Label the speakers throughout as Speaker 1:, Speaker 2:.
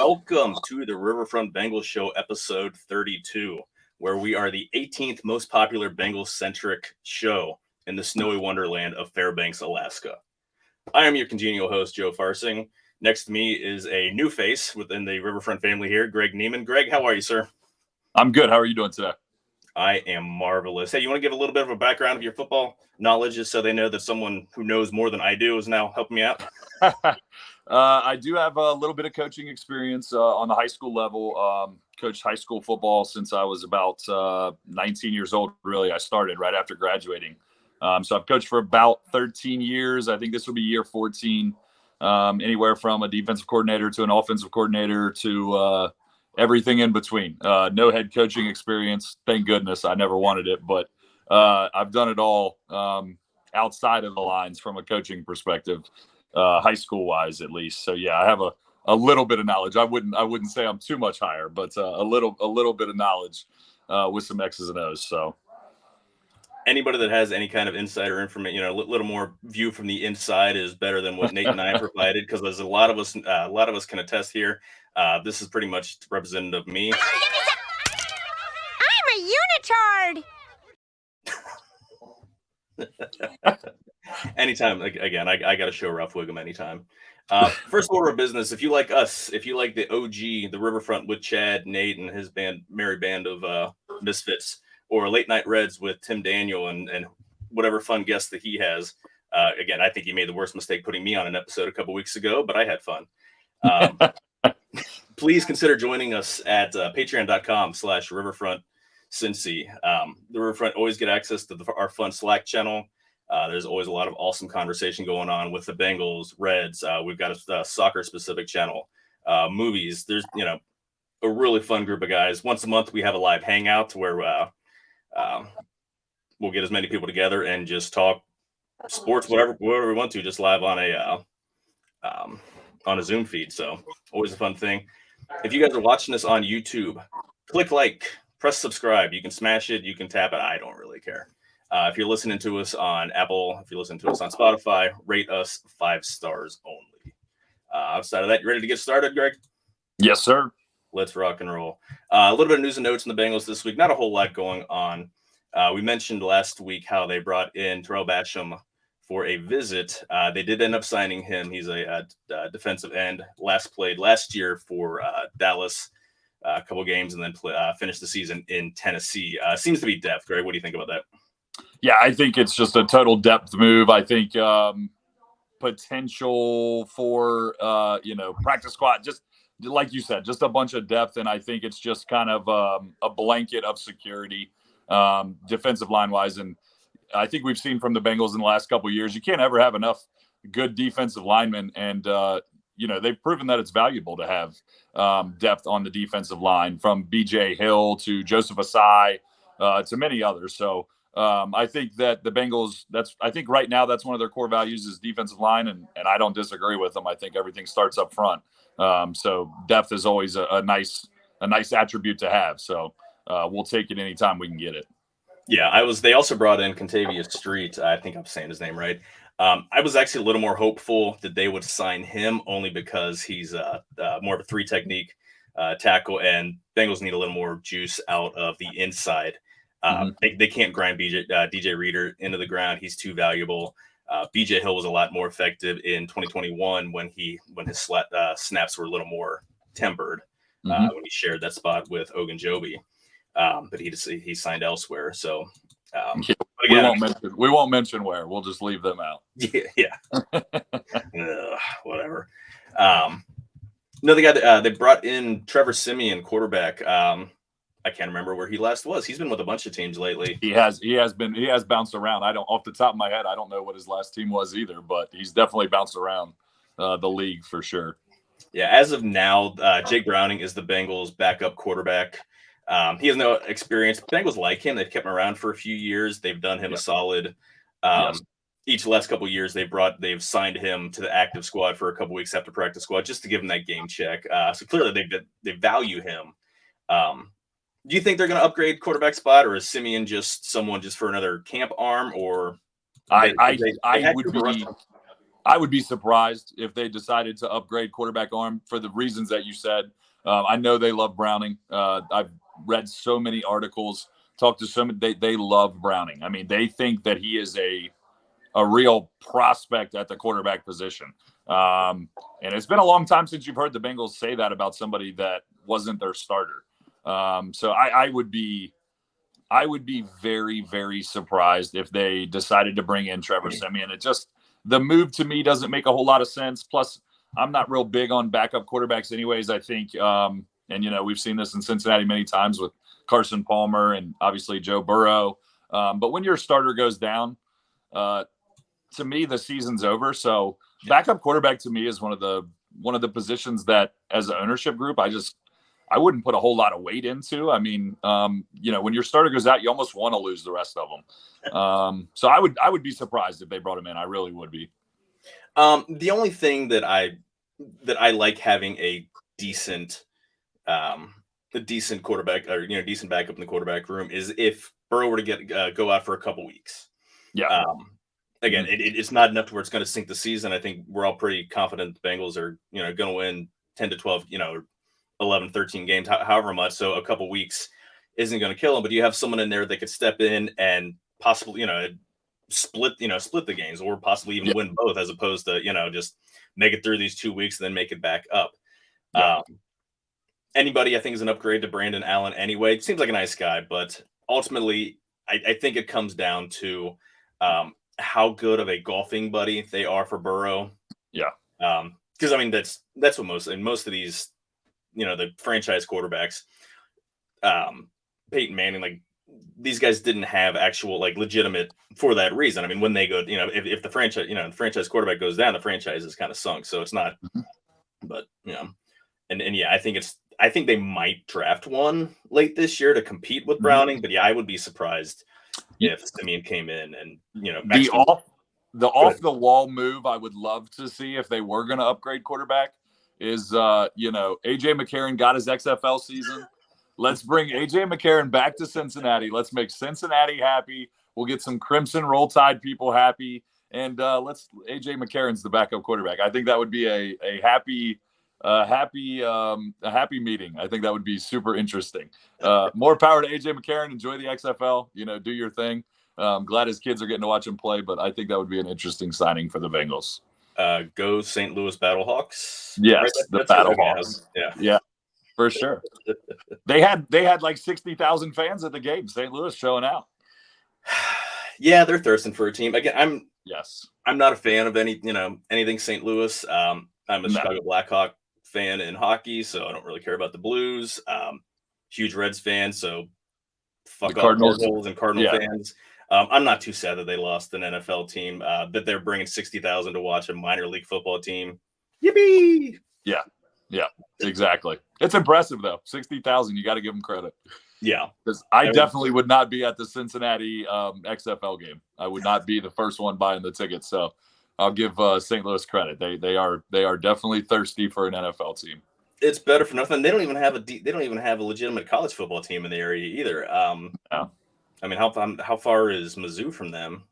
Speaker 1: Welcome to the Riverfront Bengals Show, episode 32, where we are the 18th most popular Bengals-centric show in the snowy wonderland of Fairbanks, Alaska. I am your congenial host, Joe Farsing. Next to me is a new face within the Riverfront family here, Greg Nieman. Greg, how are you, sir?
Speaker 2: I'm good. How are you doing today?
Speaker 1: I am marvelous. Hey, you want to give a little bit of a background of your football knowledge just so they know that someone who knows more than I do is now helping me out?
Speaker 2: I do have a little bit of coaching experience on the high school level. Coached high school football since I was about 19 years old, really. I started right after graduating. So I've coached for about 13 years. I think this will be year 14. Anywhere from a defensive coordinator to an offensive coordinator to everything in between. No head coaching experience. Thank goodness. I never wanted it, but I've done it all outside of the lines from a coaching perspective, high school wise, at least. So yeah, I have a little bit of knowledge. I wouldn't say I'm too much higher, but a little bit of knowledge with some X's and O's. So
Speaker 1: anybody that has any kind of insider information, a little more view from the inside is better than what Nate and I provided, because there's a lot of us can attest here. This is pretty much representative of me.
Speaker 3: I'm a unitard.
Speaker 1: Anytime, again, I got to show Ralph Wiggum anytime. First order of business, if you like us, if you like the OG, the Riverfront with Chad, Nate, and his merry band of misfits, or Late Night Reds with Tim Daniel and whatever fun guests that he has. Again, I think he made the worst mistake putting me on an episode a couple weeks ago, but I had fun. Please consider joining us at patreon.com/riverfrontcincy. The Riverfront always get access to our fun Slack channel. There's always a lot of awesome conversation going on with the Bengals, Reds. We've got a soccer-specific channel, movies. There's, a really fun group of guys. Once a month, we have a live hangout where we'll get as many people together and just talk sports, whatever we want to, just live on a Zoom feed. So always a fun thing. If you guys are watching this on YouTube, click like, press subscribe. You can smash it, you can tap it. I don't really care. If you're listening to us on Apple, if you're listening to us on Spotify, rate us 5 stars only. Outside of that, you ready to get started, Greg?
Speaker 2: Yes, sir.
Speaker 1: Let's rock and roll. A little bit of news and notes in the Bengals this week. Not a whole lot going on. We mentioned last week how they brought in Terrell Basham for a visit. They did end up signing him. He's a defensive end. Played last year for Dallas, a couple games, and then finished the season in Tennessee. Seems to be depth. Greg, what do you think about that?
Speaker 2: Yeah, I think it's just a total depth move. I think potential for practice squad, just like you said, just a bunch of depth, and I think it's just kind of a blanket of security defensive line wise. And I think we've seen from the Bengals in the last couple of years, you can't ever have enough good defensive linemen, and they've proven that it's valuable to have depth on the defensive line, from BJ Hill to Joseph Asai to many others. So I think that the Bengals, I think right now that's one of their core values is defensive line, and I don't disagree with them. I think everything starts up front. So depth is always a nice attribute to have. So we'll take it anytime we can get it.
Speaker 1: Yeah, they also brought in Contavious Street. I think I'm saying his name right. I was actually a little more hopeful that they would sign him, only because he's more of a 3 technique tackle, and Bengals need a little more juice out of the inside. They can't grind DJ Reader into the ground. He's too valuable. BJ Hill was a lot more effective in 2021 when his snaps were a little more tempered when he shared that spot with Ogunjobi. But he signed elsewhere. So
Speaker 2: again, we won't mention where. We'll just leave them out.
Speaker 1: Yeah. Whatever. Another guy they brought in, Trevor Siemian, quarterback. I can't remember where he last was. He's been with a bunch of teams lately.
Speaker 2: He has bounced around. Off the top of my head, I don't know what his last team was either, but he's definitely bounced around the league for sure.
Speaker 1: Yeah, as of now, Jake Browning is the Bengals' backup quarterback. He has no experience. The Bengals like him. They've kept him around for a few years. They've done him a solid. Each last couple of years, they've signed him to the active squad for a couple weeks after practice squad, just to give him that game check. So clearly they value him. Do you think they're going to upgrade quarterback spot, or is Siemian just someone just for another camp arm? Or
Speaker 2: I would be surprised if they decided to upgrade quarterback arm for the reasons that you said. I know they love Browning. I've read so many articles, talked to so many. They love Browning. I mean, they think that he is a real prospect at the quarterback position. And it's been a long time since you've heard the Bengals say that about somebody that wasn't their starter. So I would be very, very surprised if they decided to bring in Trevor Siemian. The move to me doesn't make a whole lot of sense. Plus, I'm not real big on backup quarterbacks anyways. I think, we've seen this in Cincinnati many times with Carson Palmer and obviously Joe Burrow. But when your starter goes down, to me, the season's over. So backup quarterback to me is one of the positions that as an ownership group, I wouldn't put a whole lot of weight into. I mean, when your starter goes out, you almost want to lose the rest of them. So I would be surprised if they brought him in. I really would be.
Speaker 1: The only thing that I like having a decent quarterback or decent backup in the quarterback room is if Burrow were to go out for a couple weeks.
Speaker 2: Yeah.
Speaker 1: Again, it's not enough to where it's going to sink the season. I think we're all pretty confident the Bengals are going to win 10 to 12, 11, 13 games, however much. So a couple weeks isn't going to kill them. But you have someone in there that could step in and possibly split the games or possibly even win both, as opposed to just make it through these 2 weeks and then make it back up. Anybody I think is an upgrade to Brandon Allen anyway. Seems like a nice guy, but ultimately I think it comes down to how good of a golfing buddy they are for Burrow.
Speaker 2: Yeah.
Speaker 1: Because I mean that's what most of these the franchise quarterbacks, Peyton Manning, like these guys didn't have actual legitimate for that reason. I mean, when they go, if the franchise, the franchise quarterback goes down, the franchise is kind of sunk. So it's not, but and I think they might draft one late this year to compete with Browning. But I would be surprised if Simeon came in and
Speaker 2: the off the wall move I would love to see if they were going to upgrade quarterback is AJ McCarron got his XFL season. Let's bring AJ McCarron back to Cincinnati. Let's make Cincinnati happy. We'll get some Crimson Roll Tide people happy, and let's AJ McCarron's the backup quarterback. I think that would be a happy meeting. I think that would be super interesting. More power to AJ McCarron. Enjoy the XFL. Do your thing. Glad his kids are getting to watch him play, but I think that would be an interesting signing for the Bengals.
Speaker 1: Go St. Louis Battlehawks.
Speaker 2: Yes,
Speaker 1: right?
Speaker 2: the Battlehawks. Yeah, for sure. They had like 60,000 fans at the game. St. Louis showing out.
Speaker 1: Yeah, they're thirsting for a team. Again, I'm not a fan of anything St. Louis. I'm a Chicago Blackhawk fan in hockey, so I don't really care about the Blues. Huge Reds fan, so fuck
Speaker 2: the
Speaker 1: off
Speaker 2: Cardinals
Speaker 1: and Cardinal fans. I'm not too sad that they lost an NFL team, that they're bringing 60,000 to watch a minor league football team. Yippee!
Speaker 2: Yeah, exactly. It's impressive, though. 60,000, you got to give them credit.
Speaker 1: Yeah.
Speaker 2: Because I definitely would not be at the Cincinnati XFL game. I would not be the first one buying the tickets. So I'll give St. Louis credit. They are definitely thirsty for an NFL team.
Speaker 1: It's better for nothing. They don't even have a legitimate college football team in the area either. I mean, how far is Mizzou from them?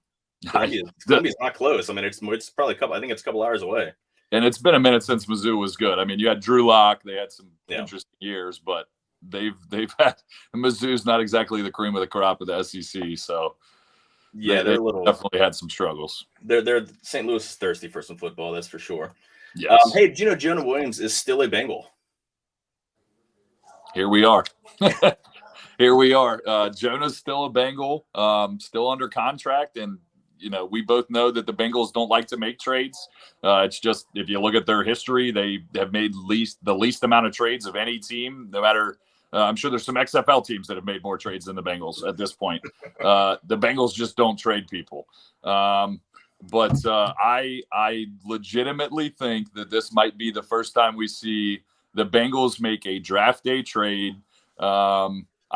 Speaker 1: Columbia's not close. I mean, it's probably a couple hours away.
Speaker 2: And it's been a minute since Mizzou was good. I mean, you had Drew Lock. They had some interesting years, but they've had Mizzou's not exactly the cream of the crop of the SEC. So
Speaker 1: yeah,
Speaker 2: they definitely had some struggles.
Speaker 1: They're St. Louis is thirsty for some football, that's for sure.
Speaker 2: Yes.
Speaker 1: Hey, did you know Jonah Williams is still a Bengal?
Speaker 2: Here we are. Jonah's still a Bengal, still under contract. And, we both know that the Bengals don't like to make trades. It's just, if you look at their history, they have made the least amount of trades of any team, no matter. I'm sure there's some XFL teams that have made more trades than the Bengals at this point. The Bengals just don't trade people. But I legitimately think that this might be the first time we see the Bengals make a draft day trade.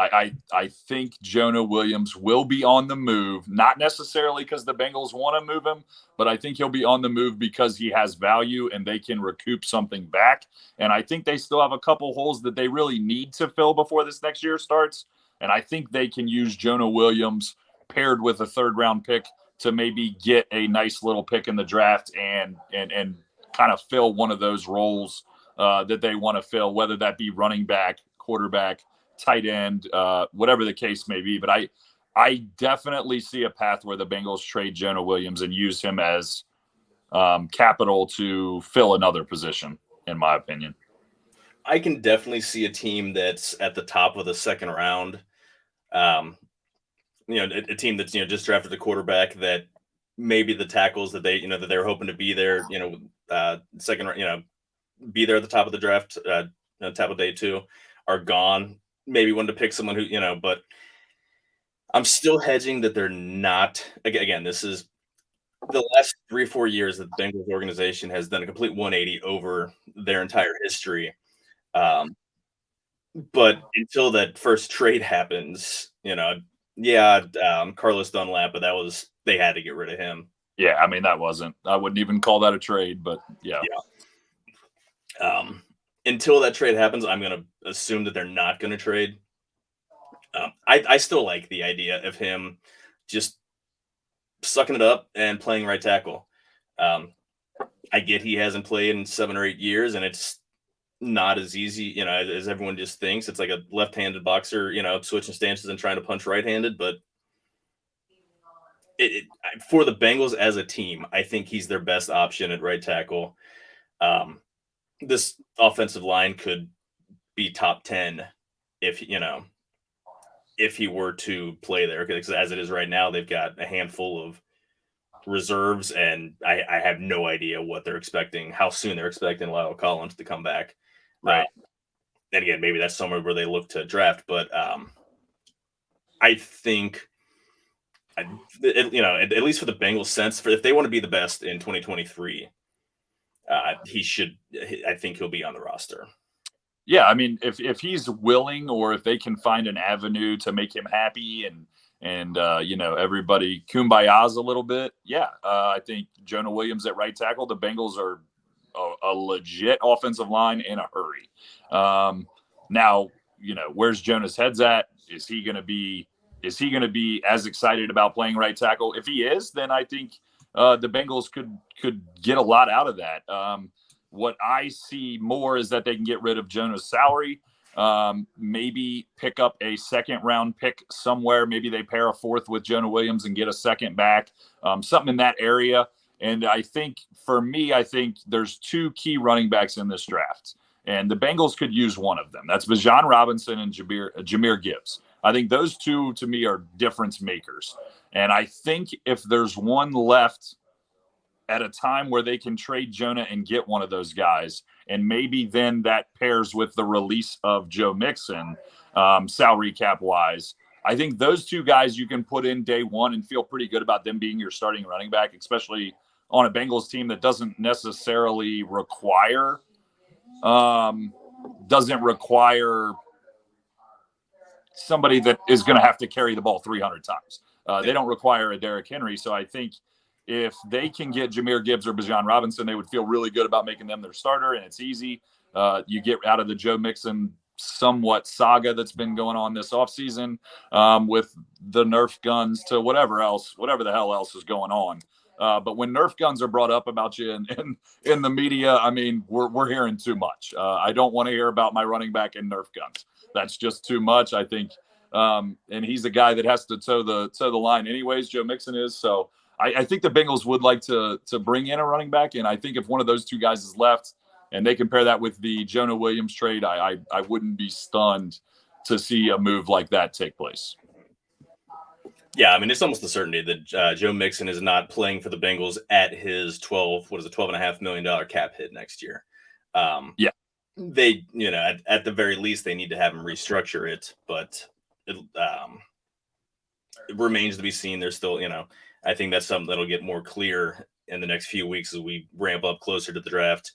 Speaker 2: I think Jonah Williams will be on the move, not necessarily because the Bengals want to move him, but I think he'll be on the move because he has value and they can recoup something back. And I think they still have a couple holes that they really need to fill before this next year starts. And I think they can use Jonah Williams paired with a third-round pick to maybe get a nice little pick in the draft and kind of fill one of those roles that they want to fill, whether that be running back, quarterback, tight end, whatever the case may be. But I definitely see a path where the Bengals trade Jonah Williams and use him as capital to fill another position, in my opinion.
Speaker 1: I can definitely see a team that's at the top of the second round. A team that's, just drafted a quarterback that maybe the tackles that they, that they're hoping to be there, second, be there at the top of the draft, top of day 2 are gone. Maybe wanted to pick someone who, but I'm still hedging that they're not. Again, this is the last 3 or 4 years that the Bengals organization has done a complete 180 over their entire history. But until that first trade happens, Carlos Dunlap, but they had to get rid of him.
Speaker 2: Yeah, I mean, I wouldn't even call that a trade, but yeah.
Speaker 1: Until that trade happens, I'm going to assume that they're not going to trade. I still like the idea of him just sucking it up and playing right tackle. I get he hasn't played in 7 or 8 years, and it's not as easy, as everyone just thinks. It's like a left-handed boxer, switching stances and trying to punch right-handed. But for the Bengals as a team, I think he's their best option at right tackle. This offensive line could be top 10 if he were to play there, because as it is right now, they've got a handful of reserves, and I have no idea what they're expecting, how soon they're expecting Lyle Collins to come back. Right. And again, maybe that's somewhere where they look to draft, but I think, at least for the Bengals sense, if they want to be the best in 2023, I think he'll be on the roster.
Speaker 2: Yeah, I mean, if he's willing, or if they can find an avenue to make him happy and everybody kumbayas a little bit, I think Jonah Williams at right tackle, the Bengals are a legit offensive line in a hurry. Now, where's Jonah's head's at? Is he going to be as excited about playing right tackle? If he is, then I think the Bengals could get a lot out of that. What I see more is that they can get rid of Jonah's salary, maybe pick up a second-round pick somewhere. Maybe they pair a fourth with Jonah Williams and get a second back, something in that area. And I think there's 2 key running backs in this draft, and the Bengals could use one of them. That's Bijan Robinson and Jahmyr Gibbs. I think those 2, to me, are difference makers. And I think if there's one left at a time where they can trade Jonah and get one of those guys, and maybe then that pairs with the release of Joe Mixon, salary cap wise, I think those 2 guys you can put in day 1 and feel pretty good about them being your starting running back, especially on a Bengals team that doesn't necessarily require somebody that is going to have to carry the ball 300 times. They don't require a Derrick Henry. So I think if they can get Jahmyr Gibbs or Bijan Robinson, they would feel really good about making them their starter, and it's easy. You get out of the Joe Mixon somewhat saga that's been going on this offseason, with the Nerf guns to whatever the hell else is going on. But when Nerf guns are brought up about you in the media, I mean, we're hearing too much. I don't want to hear about my running back and Nerf guns. That's just too much, I think. And he's a guy that has to toe the line anyways. Joe Mixon is. So I think the Bengals would like to bring in a running back. And I think if one of those 2 guys is left and they compare that with the Jonah Williams trade, I wouldn't be stunned to see a move like that take place.
Speaker 1: Yeah, I mean, it's almost a certainty that Joe Mixon is not playing for the Bengals at his $12.5 million cap hit next year. They, at the very least, they need to have him restructure it, but it remains to be seen. There's still, I think that's something that'll get more clear in the next few weeks as we ramp up closer to the draft.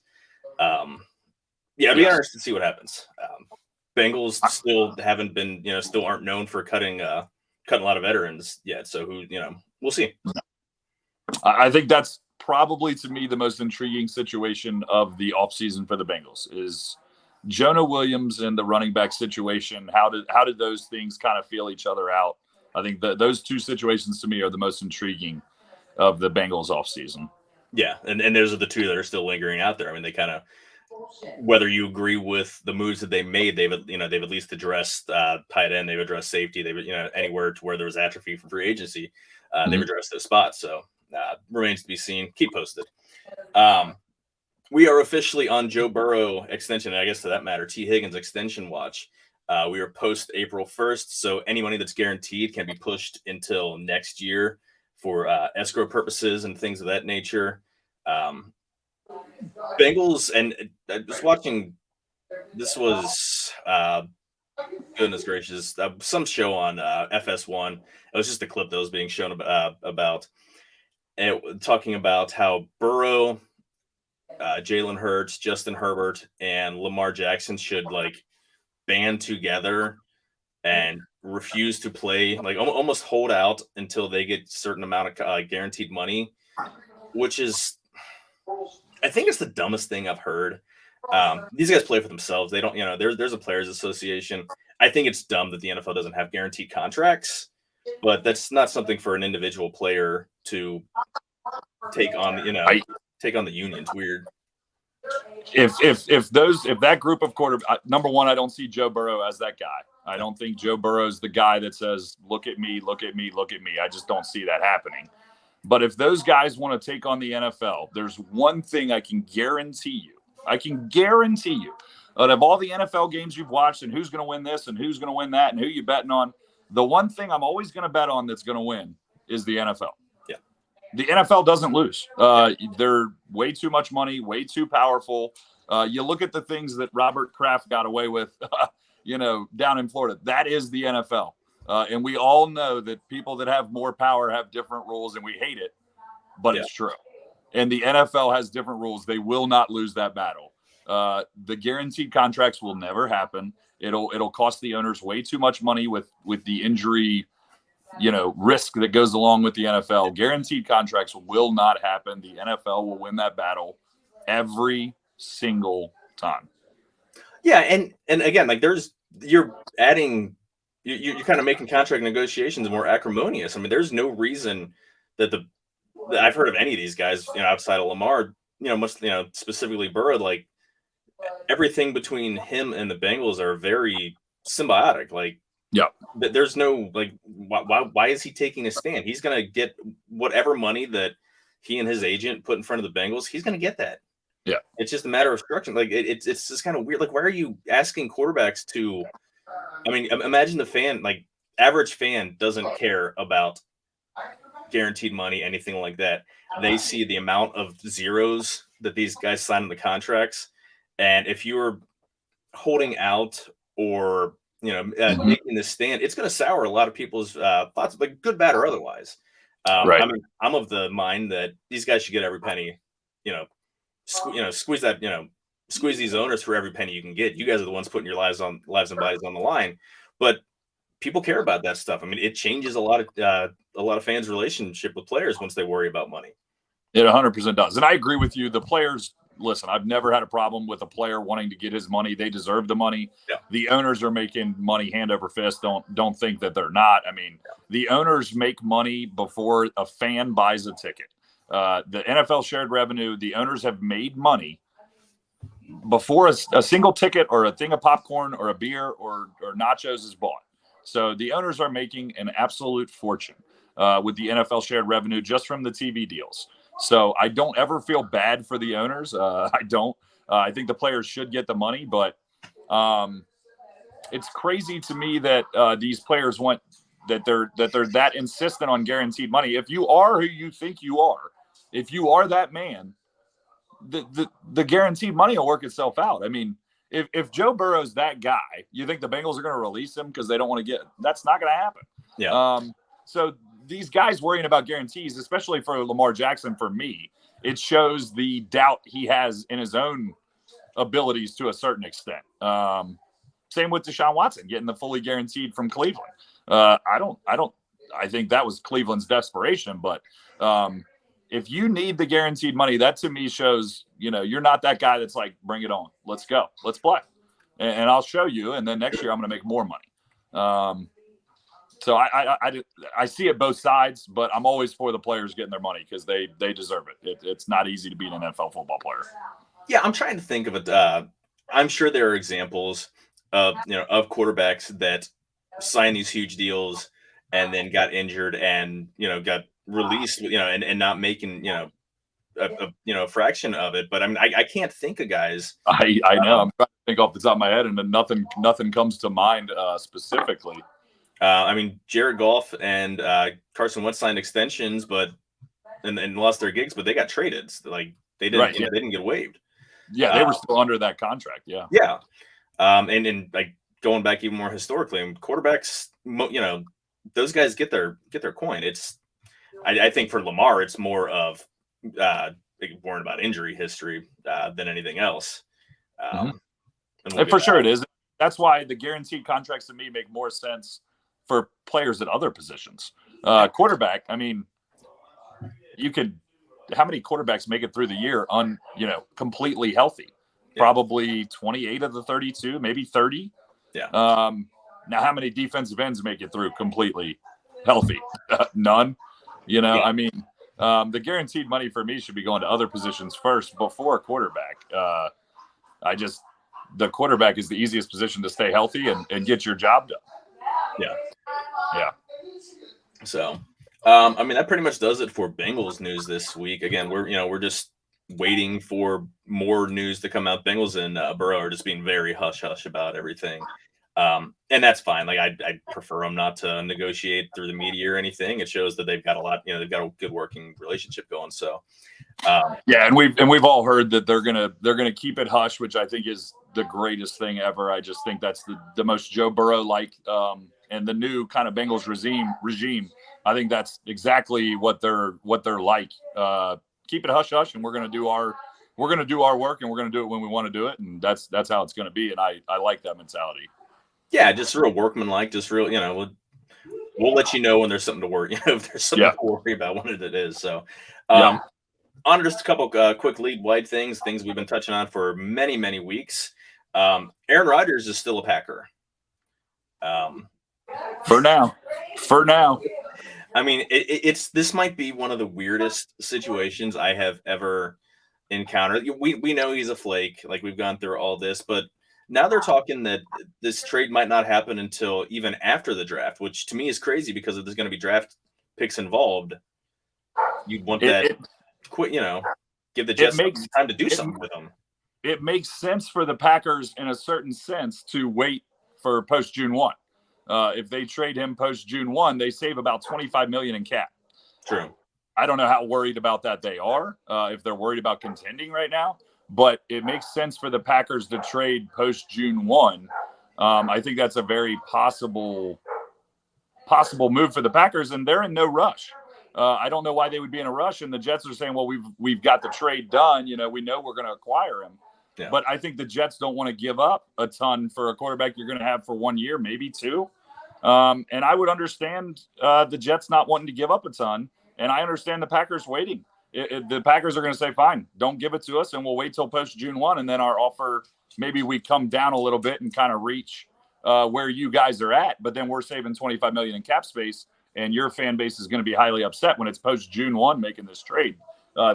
Speaker 1: It'd be interesting to see what happens. Bengals still haven't been, still aren't known for cutting a lot of veterans yet. So we'll see.
Speaker 2: I think that's probably, to me, the most intriguing situation of the offseason for the Bengals is Jonah Williams and the running back situation. How did those things kind of feel each other out? I think those 2 situations to me are the most intriguing. of the Bengals offseason.
Speaker 1: Yeah, and those are the two that are still lingering out there. I mean, they kind of, whether you agree with the moves that they made, they've at least addressed tight end, they've addressed safety, they've anywhere to where there was atrophy from free agency, they've addressed those spots. So remains to be seen. Keep posted. We are officially on Joe Burrow extension, and I guess to that matter, T. Higgins extension watch. We are post April 1st, so any money that's guaranteed can be pushed until next year for escrow purposes and things of that nature. Bengals, and I was watching, this was, goodness gracious, some show on FS1. It was just a clip that was being shown about and talking about how Burrow, Jalen Hurts, Justin Herbert, and Lamar Jackson should band together and refuse to play, almost hold out until they get a certain amount of guaranteed money, which is, I think it's the dumbest thing I've heard. These guys play for themselves. They don't, there's a players association. I think it's dumb that the NFL doesn't have guaranteed contracts, but that's not something for an individual player to take on, take on the union. It's weird.
Speaker 2: If that group of quarterbacks, number one, I don't see Joe Burrow as that guy. I don't think Joe Burrow's the guy that says, look at me, look at me, look at me. I just don't see that happening. But if those guys want to take on the NFL, there's one thing I can guarantee you. Out of all the NFL games you've watched and who's going to win this and who's going to win that and who you betting on, the one thing I'm always going to bet on that's going to win is the NFL.
Speaker 1: Yeah.
Speaker 2: The NFL doesn't lose. They're way too much money, way too powerful. You look at the things that Robert Kraft got away with, down in Florida. That is the NFL. And we all know that people that have more power have different rules, and we hate it, but it's true. And the NFL has different rules. They will not lose that battle. The guaranteed contracts will never happen. It'll cost the owners way too much money with the injury, risk that goes along with the NFL. Guaranteed contracts will not happen. The NFL will win that battle every single time.
Speaker 1: Yeah, and again, you're adding. You're kind of making contract negotiations more acrimonious. I mean, there's no reason that I've heard of any of these guys, outside of Lamar, specifically Burrow, everything between him and the Bengals are very symbiotic. There's no, why is he taking a stand? He's going to get whatever money that he and his agent put in front of the Bengals. He's going to get that.
Speaker 2: Yeah.
Speaker 1: It's just a matter of structure. It's just kind of weird. Why are you asking quarterbacks to, I mean, imagine the fan, average fan doesn't care about guaranteed money, anything like that. They see the amount of zeros that these guys sign in the contracts. And if you're holding out or, making this stand, it's going to sour a lot of people's thoughts, good, bad, or otherwise.
Speaker 2: Right.
Speaker 1: I mean, I'm of the mind that these guys should get every penny, squeeze these owners for every penny you can get. You guys are the ones putting your lives and bodies on the line, but people care about that stuff. I mean, it changes a lot of fans' relationship with players once they worry about money.
Speaker 2: It 100% does. And I agree with you. The players, listen, I've never had a problem with a player wanting to get his money. They deserve the money.
Speaker 1: Yeah.
Speaker 2: The owners are making money hand over fist. Don't think that they're not. I mean, the owners make money before a fan buys a ticket. The NFL shared revenue, the owners have made money before a single ticket or a thing of popcorn or a beer or nachos is bought. So the owners are making an absolute fortune with the NFL shared revenue just from the TV deals. So I don't ever feel bad for the owners. I don't. I think the players should get the money, but it's crazy to me that these players want that they're that insistent on guaranteed money. If you are who you think you are, if you are that man, the guaranteed money will work itself out. I mean, if Joe Burrow's that guy, you think the Bengals are going to release him because they don't want to that's not going to happen.
Speaker 1: Yeah.
Speaker 2: So these guys worrying about guarantees, especially for Lamar Jackson, for me, it shows the doubt he has in his own abilities to a certain extent. Same with Deshaun Watson getting the fully guaranteed from Cleveland. I think that was Cleveland's desperation, but if you need the guaranteed money, that to me shows, you're not that guy that's like, bring it on. Let's go. Let's play. And I'll show you. And then next year I'm going to make more money. So I see it both sides, but I'm always for the players getting their money because they deserve it. It's not easy to be an NFL football player.
Speaker 1: Yeah, I'm trying to think of it. I'm sure there are examples of quarterbacks that sign these huge deals and then got injured and got released, and not making a fraction of it. But I mean, I can't think of guys.
Speaker 2: I know. I'm trying to think off the top of my head, and then nothing comes to mind specifically.
Speaker 1: I mean, Jared Goff and Carson Wentz signed extensions, and lost their gigs, but they got traded. Like they didn't,
Speaker 2: Right,
Speaker 1: they didn't get waived.
Speaker 2: Yeah, they were still under that contract. Yeah.
Speaker 1: Yeah. And like going back even more historically, I mean, quarterbacks, those guys get their coin. I think for Lamar, it's more of worrying about injury history than anything else.
Speaker 2: And for sure it is. That's why the guaranteed contracts to me make more sense for players at other positions. Quarterback, I mean, how many quarterbacks make it through the year completely healthy? Yeah. Probably 28 of the 32, maybe 30.
Speaker 1: Yeah.
Speaker 2: Now, how many defensive ends make it through completely healthy? None. Yeah. I mean, the guaranteed money for me should be going to other positions first before quarterback. The quarterback is the easiest position to stay healthy and get your job done.
Speaker 1: Yeah.
Speaker 2: Yeah.
Speaker 1: So, I mean, that pretty much does it for Bengals news this week. Again, we're just waiting for more news to come out. Bengals and Burrow are just being very hush-hush about everything. And that's fine. Like I prefer them not to negotiate through the media or anything. It shows that they've got they've got a good working relationship going. So,
Speaker 2: yeah. And we've all heard that they're going to keep it hush, which I think is the greatest thing ever. I just think that's the most Joe Burrow-like, and the new kind of Bengals regime. I think that's exactly what they're like. Keep it hush hush, and we're going to do our work, and we're going to do it when we want to do it, and that's how it's going to be. And I like that mentality.
Speaker 1: Yeah, just real workmanlike, just real. We'll let you know when there's something to worry. If there's something to worry about, what it is. So, on just a couple quick league-wide things we've been touching on for many, many weeks. Aaron Rodgers is still a Packer.
Speaker 2: For now.
Speaker 1: I mean, this might be one of the weirdest situations I have ever encountered. We know he's a flake, like we've gone through all this, but now they're talking that this trade might not happen until even after the draft, which to me is crazy because if there's going to be draft picks involved, you'd want give the Jets time to do something with them.
Speaker 2: It makes sense for the Packers in a certain sense to wait for post June 1. If they trade him post June 1, they save about $25 million in cap.
Speaker 1: True.
Speaker 2: I don't know how worried about that they are, if they're worried about contending right now, but it makes sense for the Packers to trade post June 1. I think that's a very possible move for the Packers, and they're in no rush. I don't know why they would be in a rush, and the Jets are saying, well, we've got the trade done. We know we're going to acquire him. Yeah. But I think the Jets don't want to give up a ton for a quarterback you're going to have for 1 year, maybe 2. And I would understand the Jets not wanting to give up a ton, and I understand the Packers waiting. The Packers are going to say, fine, don't give it to us, and we'll wait till post June 1, and then our offer, maybe we come down a little bit and kind of reach where you guys are at, but then we're saving $25 million in cap space, and your fan base is going to be highly upset when it's post June 1 making this trade.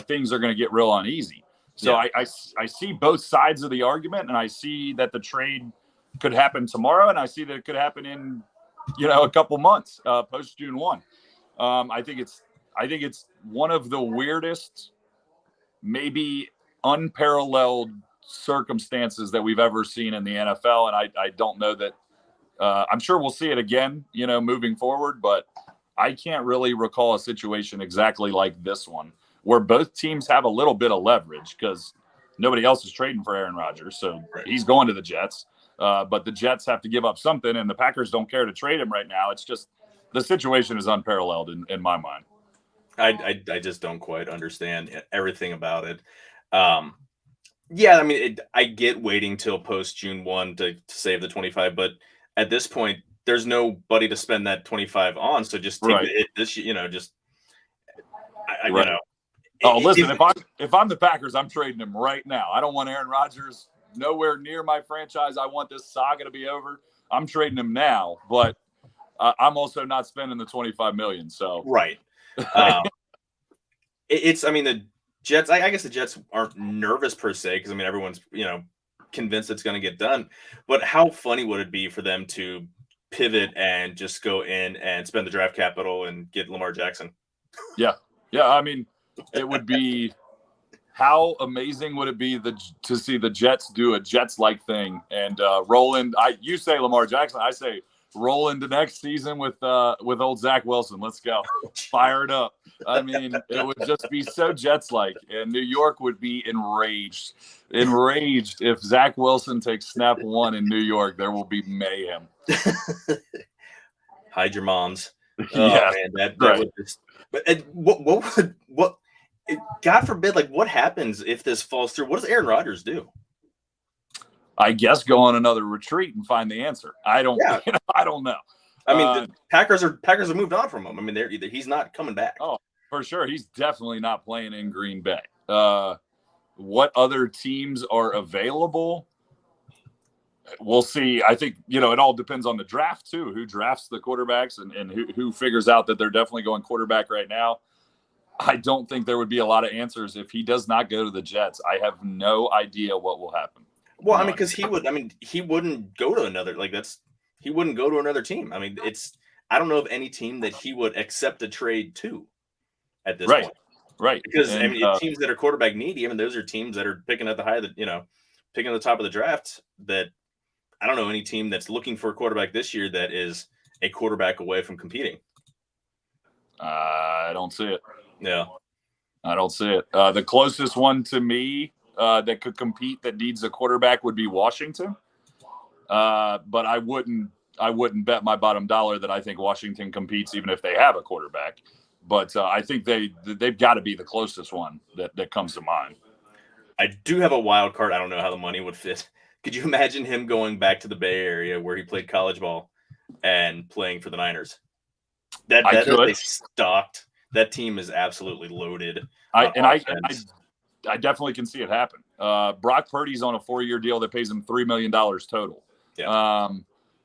Speaker 2: Things are going to get real uneasy. So yeah. I see both sides of the argument, and I see that the trade could happen tomorrow, and I see that it could happen in, a couple months post June 1. I think it's one of the weirdest, maybe unparalleled circumstances that we've ever seen in the NFL, and I don't know that. I'm sure we'll see it again, moving forward, but I can't really recall a situation exactly like this one, where both teams have a little bit of leverage because nobody else is trading for Aaron Rodgers. So he's going to the Jets, but the Jets have to give up something, and the Packers don't care to trade him right now. It's just the situation is unparalleled in my mind.
Speaker 1: I just don't quite understand everything about it. Yeah, I mean, I get waiting till post June 1 to save the 25, but at this point, there's nobody to spend that 25 on. So just take
Speaker 2: listen, if I'm the Packers, I'm trading him right now. I don't want Aaron Rodgers nowhere near my franchise. I want this saga to be over. I'm trading him now, but I'm also not spending the $25 million. So
Speaker 1: right. I mean, the Jets. I guess the Jets aren't nervous per se because I mean everyone's convinced it's going to get done. But how funny would it be for them to pivot and just go in and spend the draft capital and get Lamar Jackson?
Speaker 2: Yeah. I mean, it would be. How amazing would it be to see the Jets do a Jets-like thing and roll in? You say Lamar Jackson, I say roll into next season with old Zach Wilson. Let's go, fire it up. I mean, it would just be so Jets-like, and New York would be enraged if Zach Wilson takes snap one in New York. There will be mayhem.
Speaker 1: Hide your moms.
Speaker 2: Yeah,
Speaker 1: man, that
Speaker 2: right.
Speaker 1: would just. But what? God forbid, like what happens if this falls through? What does Aaron Rodgers do?
Speaker 2: I guess go on another retreat and find the answer. I don't know.
Speaker 1: I mean, the Packers have moved on from him. I mean, he's not coming back.
Speaker 2: Oh, for sure. He's definitely not playing in Green Bay. What other teams are available? We'll see. I think, it all depends on the draft too. Who drafts the quarterbacks and who figures out that they're definitely going quarterback right now. I don't think there would be a lot of answers if he does not go to the Jets. I have no idea what will happen.
Speaker 1: Well, I mean, because he wouldn't go to another he wouldn't go to another team. I mean, I don't know of any team that he would accept a trade to at this point.
Speaker 2: Right.
Speaker 1: Because teams that are quarterback needy, I mean, those are teams that are picking at picking at the top of the draft. That I don't know any team that's looking for a quarterback this year that is a quarterback away from competing.
Speaker 2: I don't see it.
Speaker 1: Yeah,
Speaker 2: I don't see it. The closest one to me that could compete that needs a quarterback would be Washington. But I wouldn't bet my bottom dollar that I think Washington competes even if they have a quarterback. But I think they've got to be the closest one that comes to mind.
Speaker 1: I do have a wild card. I don't know how the money would fit. Could you imagine him going back to the Bay Area where he played college ball and playing for the Niners? That they stocked. That team is absolutely loaded.
Speaker 2: I definitely can see it happen. Brock Purdy's on a 4-year deal that pays him $3 million total.
Speaker 1: Yeah.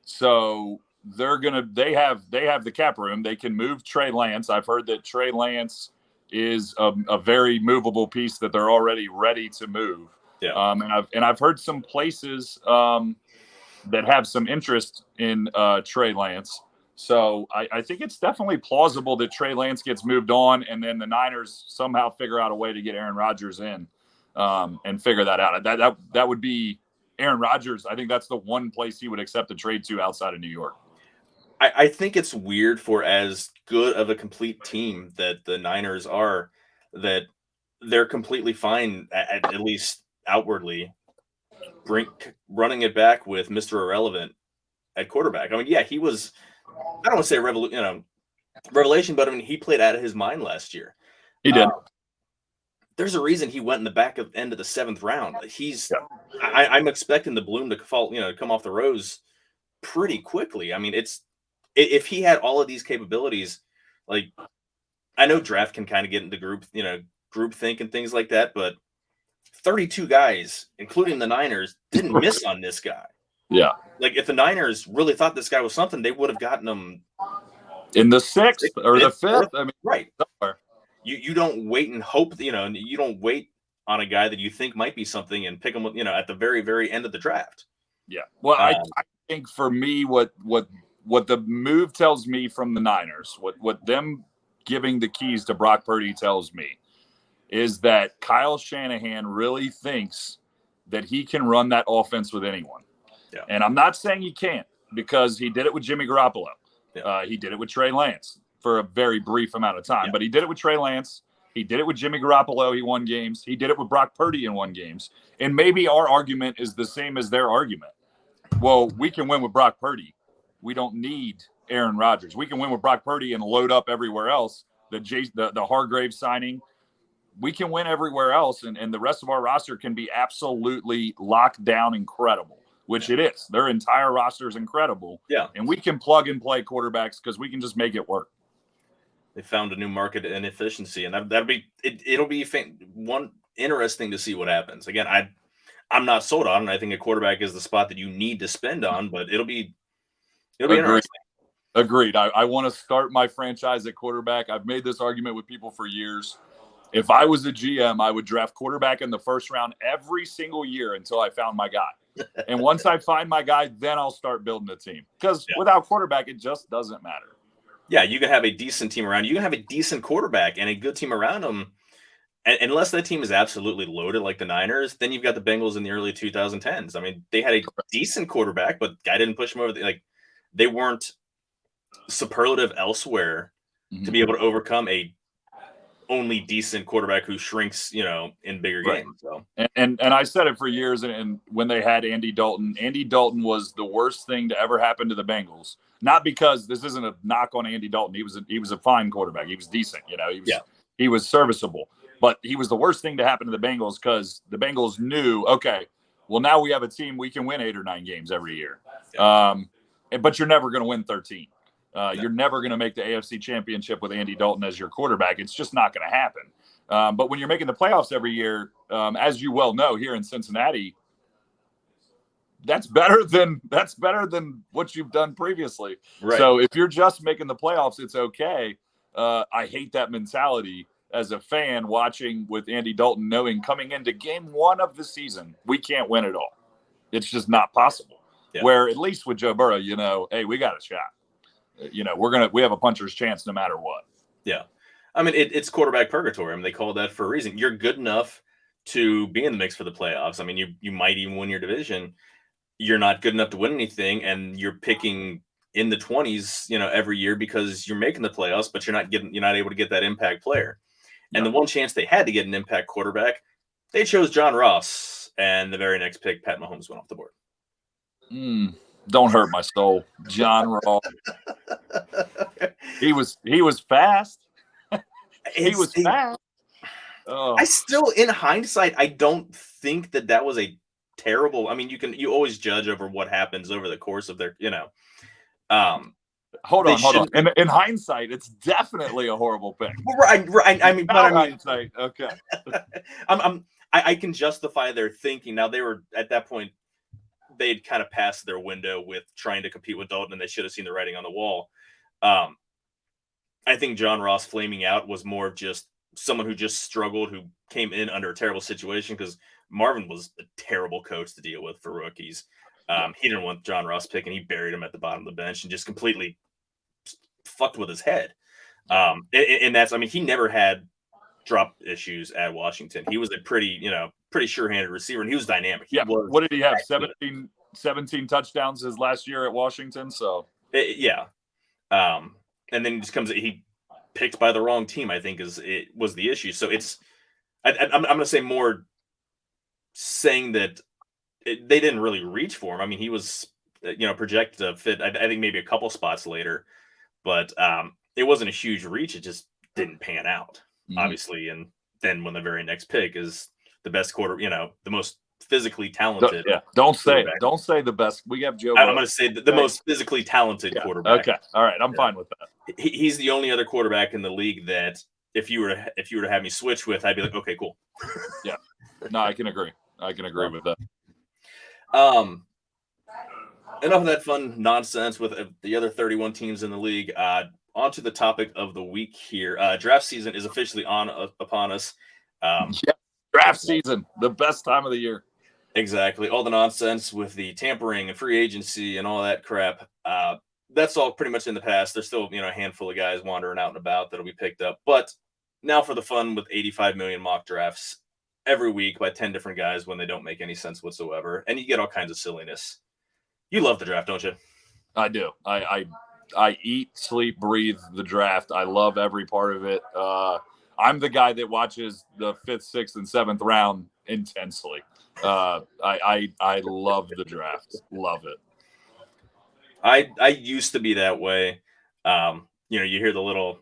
Speaker 2: So they have the cap room. They can move Trey Lance. I've heard that Trey Lance is a very movable piece that they're already ready to move.
Speaker 1: Yeah.
Speaker 2: And I've heard some places that have some interest in Trey Lance. So I think it's definitely plausible that Trey Lance gets moved on and then the Niners somehow figure out a way to get Aaron Rodgers in and figure that out. That would be Aaron Rodgers. I think that's the one place he would accept a trade to outside of New York.
Speaker 1: I think it's weird for as good of a complete team that the Niners are, that they're completely fine, at least outwardly, running it back with Mr. Irrelevant at quarterback. I mean, yeah, he was – I don't want to say revelation, but I mean, he played out of his mind last year.
Speaker 2: He did.
Speaker 1: There's a reason he went in the back end of the 7th round. I'm expecting the bloom to fall, come off the rose pretty quickly. I mean, if he had all of these capabilities, like I know draft can kind of get into group think and things like that, but 32 guys, including the Niners, didn't miss on this guy.
Speaker 2: Yeah.
Speaker 1: Like if the Niners really thought this guy was something, they would have gotten him
Speaker 2: in the 6th or the 5th. I mean,
Speaker 1: right. Somewhere. You don't wait and hope, you don't wait on a guy that you think might be something and pick him, at the very, very end of the draft.
Speaker 2: Yeah. Well, I think for me, what the move tells me from the Niners, what them giving the keys to Brock Purdy tells me is that Kyle Shanahan really thinks that he can run that offense with anyone. Yeah. And I'm not saying he can't because he did it with Jimmy Garoppolo. Yeah. He did it with Trey Lance for a very brief amount of time, but he did it with Trey Lance. He did it with Jimmy Garoppolo. He won games. He did it with Brock Purdy and won games. And maybe our argument is the same as their argument. Well, we can win with Brock Purdy. We don't need Aaron Rodgers. We can win with Brock Purdy and load up everywhere else. The Hargrave signing, we can win everywhere else. And the rest of our roster can be absolutely locked down incredible. Which it is. Their entire roster is incredible. Yeah. And we can plug and play quarterbacks because we can just make it work.
Speaker 1: They found a new market in efficiency, and it'll be one interesting to see what happens. Again, I'm not sold on it. I think a quarterback is the spot that you need to spend on, but it'll be interesting.
Speaker 2: Agreed. I want to start my franchise at quarterback. I've made this argument with people for years. If I was a GM, I would draft quarterback in the first round every single year until I found my guy. And once I find my guy, then I'll start building a team. Because without quarterback, it just doesn't matter.
Speaker 1: Yeah, you can have a decent team around you. You can have a decent quarterback and a good team around them. And unless that team is absolutely loaded like the Niners, then you've got the Bengals in the early 2010s. I mean, they had a decent quarterback, but guy didn't push them over. They weren't superlative elsewhere to be able to overcome a only decent quarterback who shrinks, in bigger games. So
Speaker 2: and I said it for years. And when they had Andy Dalton was the worst thing to ever happen to the Bengals. Not because this isn't a knock on Andy Dalton. He was a fine quarterback. He was decent. He was serviceable. But he was the worst thing to happen to the Bengals because the Bengals knew, okay, well, now we have a team we can win 8 or 9 games every year. Yeah. But you're never going to win 13. You're never going to make the AFC Championship with Andy Dalton as your quarterback. It's just not going to happen. But when you're making the playoffs every year, as you well know, here in Cincinnati, that's better than what you've done previously. Right. So if you're just making the playoffs, it's okay. I hate that mentality as a fan watching with Andy Dalton, knowing coming into game 1 of the season, we can't win it all. It's just not possible. Yeah. Where at least with Joe Burrow, hey, we got a shot. We have a puncher's chance no matter what.
Speaker 1: Yeah. I mean, it's quarterback purgatory. I mean, they call that for a reason. You're good enough to be in the mix for the playoffs. I mean, you might even win your division. You're not good enough to win anything, and you're picking in the 20s, every year because you're making the playoffs, but you're not able to get that impact player. And the one chance they had to get an impact quarterback, they chose John Ross, and the very next pick, Pat Mahomes went off the board.
Speaker 2: Don't hurt my soul, John Ross. He was fast. He was fast.
Speaker 1: I still, in hindsight, I don't think that was a terrible. I mean, you always judge over what happens over the course of their,
Speaker 2: Hold on. In hindsight, it's definitely a horrible pick.
Speaker 1: Right. I mean,
Speaker 2: hindsight. Okay.
Speaker 1: I can justify their thinking. Now, they were at that point, they'd kind of passed their window with trying to compete with Dalton, and they should have seen the writing on the wall. I think John Ross flaming out was more of just someone who just struggled, who came in under a terrible situation because Marvin was a terrible coach to deal with for rookies. He didn't want John Ross pick, and he buried him at the bottom of the bench and just completely fucked with his head. And that's, I mean, he never had drop issues at Washington. He was a pretty sure-handed receiver, and he was dynamic.
Speaker 2: What did he have? 17 touchdowns his last year at Washington. So
Speaker 1: and then he picked by the wrong team, I think was the issue. So I'm going to say more saying that they didn't really reach for him. I mean, he was, projected to fit, I think maybe a couple spots later, but it wasn't a huge reach. It just didn't pan out, obviously. And then when the very next pick is the best the most physically talented.
Speaker 2: Don't say the best. We have Joe.
Speaker 1: I'm going to say the most physically talented quarterback.
Speaker 2: Okay. All right. I'm fine with that.
Speaker 1: He's the only other quarterback in the league that if you were to have me switch with, I'd be like, okay, cool.
Speaker 2: Yeah. No, I can agree. With that.
Speaker 1: Enough of that fun nonsense with the other 31 teams in the league. On to the topic of the week here. Draft season is officially upon us.
Speaker 2: Draft season, the best time of the year.
Speaker 1: Exactly. All the nonsense with the tampering and free agency and all that crap. That's all pretty much in the past. There's still, a handful of guys wandering out and about that'll be picked up. But now for the fun with 85 million mock drafts every week by 10 different guys when they don't make any sense whatsoever. And you get all kinds of silliness. You love the draft, don't you?
Speaker 2: I do. I eat, sleep, breathe the draft. I love every part of it. I'm the guy that watches the 5th, 6th, and 7th round intensely. I love the draft. Love it.
Speaker 1: I used to be that way. You hear the little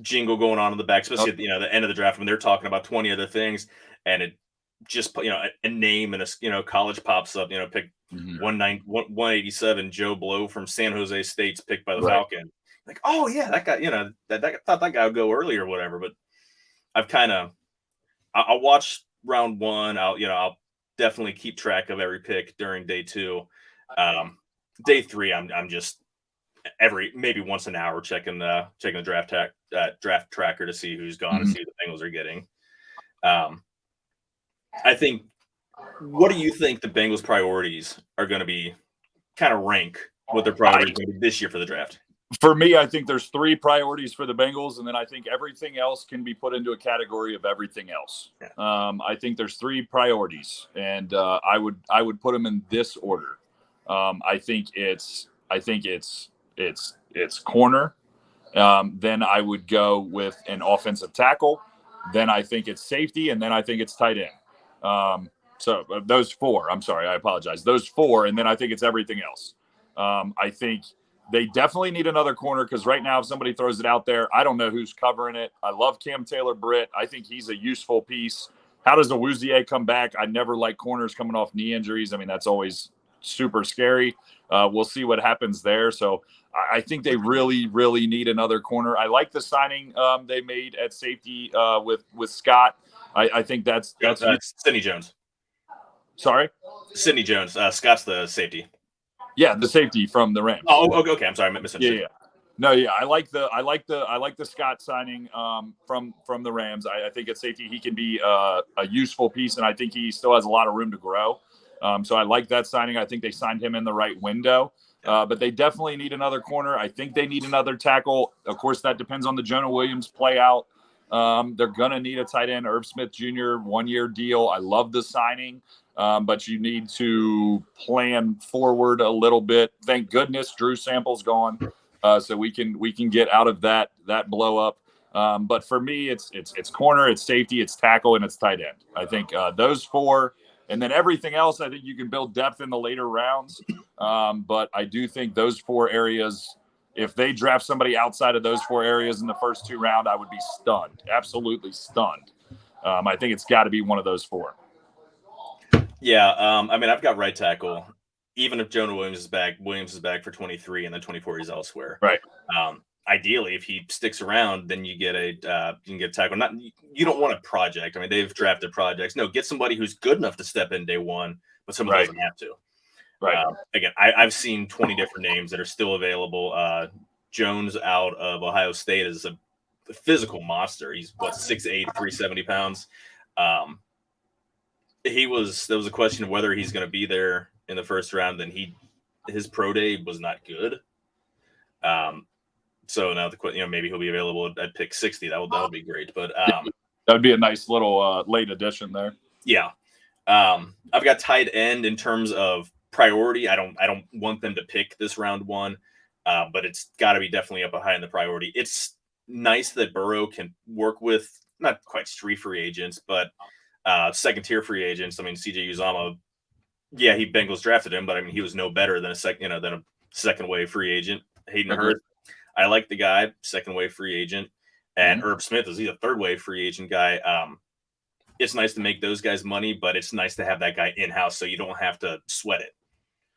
Speaker 1: jingle going on in the back, especially at the end of the draft when they're talking about 20 other things, and it just a name and a college pops up. Pick 187 Joe Blow from San Jose State's picked by the Falcon. Like, oh yeah, that guy. That thought that guy would go early or whatever. But I've I'll watch round 1. I'll definitely keep track of every pick during day 2. Day 3, I'm just maybe once an hour checking the draft tracker to see who's gone and see who the Bengals are getting. I think. What do you think the Bengals' priorities are going to be? Kind of rank what their priorities are going to be this year for the draft.
Speaker 2: For me, I think there's 3 priorities for the Bengals, and then I think everything else can be put into a category of everything else.
Speaker 1: Yeah.
Speaker 2: I think there's 3 priorities, and I would put them in this order. I think it's corner. Then I would go with an offensive tackle. Then I think it's safety, and then I think it's tight end. So those 4. I'm sorry, I apologize. Those 4, and then I think it's everything else. I think they definitely need another corner because right now, if somebody throws it out there, I don't know who's covering it. I love Cam Taylor-Britt. I think he's a useful piece. How does Awuzie come back? I never like corners coming off knee injuries. I mean, that's always super scary. We'll see what happens there. So I think they really, really need another corner. I like the signing they made at safety with Scott. I think that's
Speaker 1: Sidney Jones.
Speaker 2: Sorry?
Speaker 1: Sidney Jones. Scott's the safety.
Speaker 2: Yeah, the safety from the Rams.
Speaker 1: Oh, okay. I'm sorry, I misunderstood.
Speaker 2: Yeah. No, yeah, I like the Scott signing from the Rams. I think at safety he can be a useful piece, and I think he still has a lot of room to grow. So I like that signing. I think they signed him in the right window. But they definitely need another corner. I think they need another tackle. Of course, that depends on the Jonah Williams play out. They're gonna need a tight end. Irv Smith Jr. 1-year deal. I love the signing. But you need to plan forward a little bit. Thank goodness Drew Sample's gone, so we can get out of that blow up. But for me, it's corner, it's safety, it's tackle, and it's tight end. I think those 4, and then everything else. I think you can build depth in the later rounds. But I do think those 4 areas. If they draft somebody outside of those 4 areas in the first 2 rounds, I would be stunned, absolutely stunned. I think it's got to be one of those 4.
Speaker 1: Yeah, I mean, I've got right tackle. Even if Jonah Williams is back for 23, and then 24 he's elsewhere.
Speaker 2: Right.
Speaker 1: Ideally, if he sticks around, then you can get a tackle. You don't want a project. I mean, they've drafted projects. No, get somebody who's good enough to step in day one, but someone doesn't have to.
Speaker 2: Right.
Speaker 1: Again, I've seen 20 different names that are still available. Jones out of Ohio State is a physical monster. He's 6'8", 370 pounds. There was a question of whether he's going to be there in the first round. Then his pro day was not good. So now maybe he'll be available at pick 60. That would be great. But
Speaker 2: that would be a nice little late addition there.
Speaker 1: Yeah. I've got tight end in terms of priority. I don't want them to pick this round 1, but it's got to be definitely up high in the priority. It's nice that Burrow can work with not quite street free agents, but second tier free agents. I mean, CJ Uzomah, yeah, Bengals drafted him, but I mean, he was no better than a second wave free agent. Hayden Hurst, I like the guy, second wave free agent, and Irv Smith he's a third wave free agent guy. It's nice to make those guys money, but it's nice to have that guy in house so you don't have to sweat it.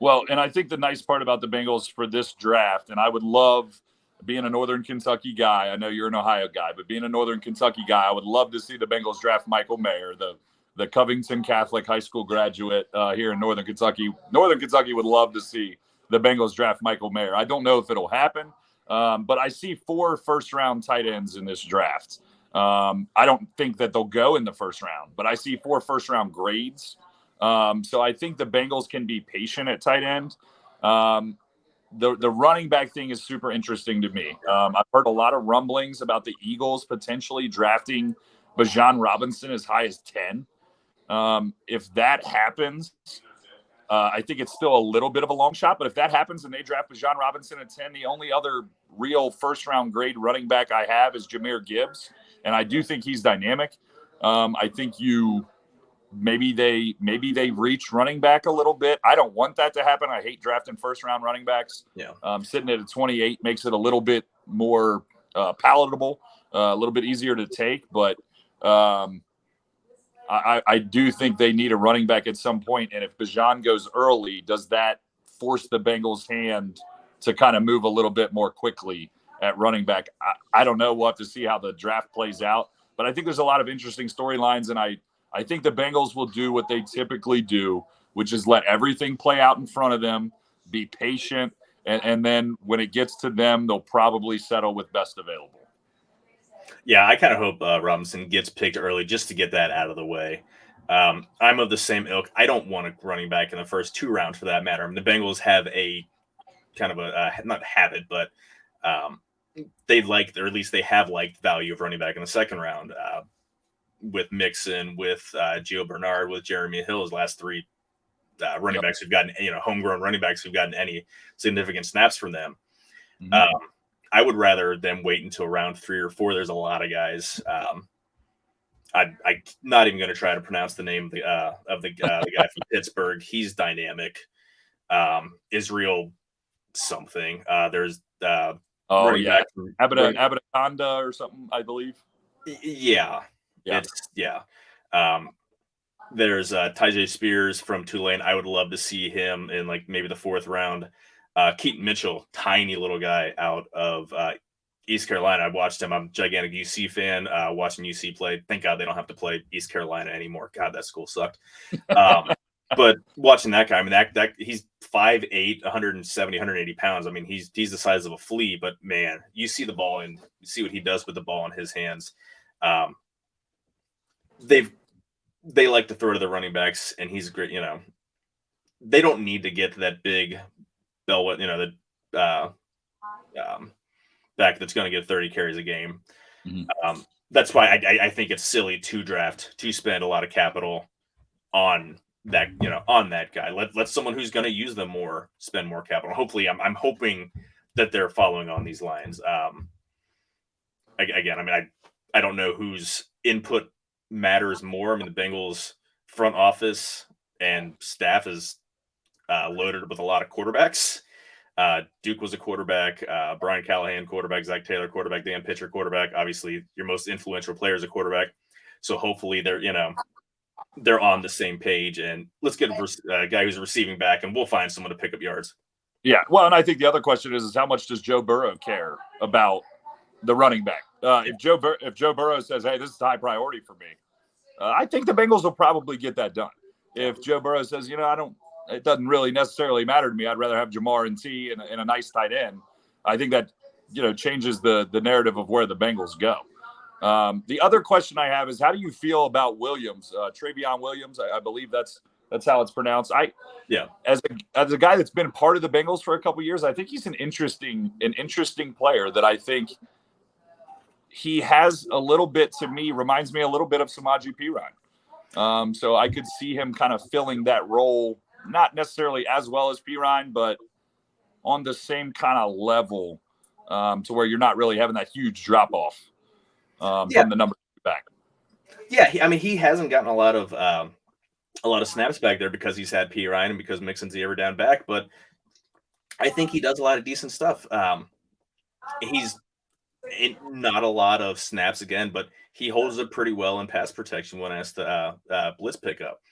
Speaker 2: Well, and I think the nice part about the Bengals for this draft, and I would love being a Northern Kentucky guy. I know you're an Ohio guy, but being a Northern Kentucky guy, I would love to see the Bengals draft Michael Mayer, the Covington Catholic high school graduate here in Northern Kentucky. Northern Kentucky would love to see the Bengals draft Michael Mayer. I don't know if it'll happen, but I see 4 first-round tight ends in this draft. I don't think that they'll go in the first round, but I see 4 first-round grades. So I think the Bengals can be patient at tight end. The running back thing is super interesting to me. I've heard a lot of rumblings about the Eagles potentially drafting Bijan Robinson as high as 10. If that happens, I think it's still a little bit of a long shot. But if that happens and they draft Bijan Robinson at 10, the only other real first-round grade running back I have is Jahmyr Gibbs, and I do think he's dynamic. I think maybe they reach running back a little bit. I don't want that to happen. I hate drafting first-round running backs.
Speaker 1: Yeah.
Speaker 2: Sitting at a 28 makes it a little bit more palatable, a little bit easier to take. But I do think they need a running back at some point. And if Bijan goes early, does that force the Bengals' hand to kind of move a little bit more quickly at running back? I don't know. We'll have to see how the draft plays out. But I think there's a lot of interesting storylines, and I think the Bengals will do what they typically do, which is let everything play out in front of them, be patient, And then when it gets to them, they'll probably settle with best available.
Speaker 1: Yeah, I kind of hope Robinson gets picked early just to get that out of the way. I'm of the same ilk. I don't want a running back in the first 2 rounds for that matter. I mean, the Bengals have a kind of a not habit, but they like, or at least they have liked value of running back in the second round with Mixon, with Gio Bernard, with Jeremy Hill's last 3 running backs who've gotten, homegrown running backs who've gotten any significant snaps from them. Mm-hmm. I would rather them wait until round 3 or 4. There's a lot of guys. I'm not even going to try to pronounce the name of the guy from Pittsburgh. He's dynamic. Israel something. There's
Speaker 2: Abadanda or something, I believe.
Speaker 1: Yeah. There's Tyjae Spears from Tulane. I would love to see him in like maybe the 4th round. Keaton Mitchell, tiny little guy out of East Carolina. I watched him. I'm a gigantic UC fan. Watching UC play. Thank God they don't have to play East Carolina anymore. God, that school sucked. But watching that guy, I mean, that he's 5'8", 170, 180 pounds. I mean, he's the size of a flea. But man, you see the ball and you see what he does with the ball in his hands. They like to throw to the running backs, and he's great. They don't need to get to that big bell, the back that's going to get 30 carries a game. Mm-hmm. That's why I think it's silly to spend a lot of capital on that, on that guy. Let someone who's going to use them more spend more capital. Hopefully, I'm hoping that they're following on these lines. Again, I mean, I don't know whose input matters more. I mean, the Bengals front office and staff is loaded with a lot of quarterbacks. Duke was a quarterback, Brian Callahan quarterback, Zach Taylor quarterback, Dan Pitcher quarterback. Obviously, your most influential player is a quarterback. So hopefully they're on the same page, and let's get a guy who's receiving back, and we'll find someone to pick up yards.
Speaker 2: Yeah, well, and I think the other question is how much does Joe Burrow care about the running back? If Joe Burrow says, "Hey, this is high priority for me," I think the Bengals will probably get that done. If Joe Burrow says, it doesn't really necessarily matter to me, I'd rather have Jamar and T and a nice tight end, I think that changes the narrative of where the Bengals go. The other question I have is, how do you feel about Williams, Travion Williams? I believe that's how it's pronounced. As a guy that's been part of the Bengals for a couple of years, I think he's an interesting player that I think he has a little bit, to me, reminds me a little bit of Samaje Perine. So I could see him kind of filling that role, not necessarily as well as Perine, but on the same kind of level, to where you're not really having that huge drop off from the number 2 back.
Speaker 1: Yeah, he hasn't gotten a lot of snaps back there because he's had Perine and because Mixon's the ever down back, but I think he does a lot of decent stuff. He's not a lot of snaps again, but he holds up pretty well in pass protection when asked to blitz pickup.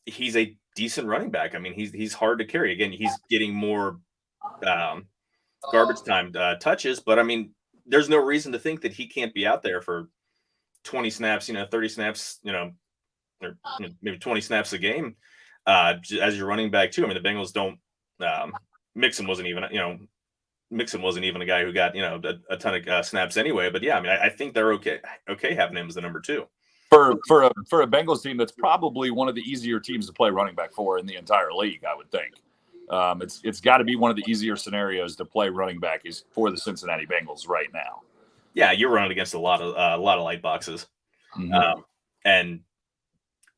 Speaker 1: He's a decent running back. I mean, he's hard to carry. Again, he's getting more garbage time touches, but I mean, there's no reason to think that he can't be out there for 20 snaps, 30 snaps, or maybe 20 snaps a game as your running back too. I mean, the Bengals don't. Mixon wasn't even a guy who got a ton of snaps anyway. But yeah, I mean, I think they're okay having him as the number 2
Speaker 2: for a Bengals team that's probably one of the easier teams to play running back for in the entire league. I would think it's got to be one of the easier scenarios to play running back is for the Cincinnati Bengals right now.
Speaker 1: Yeah, you're running against a lot of light boxes, and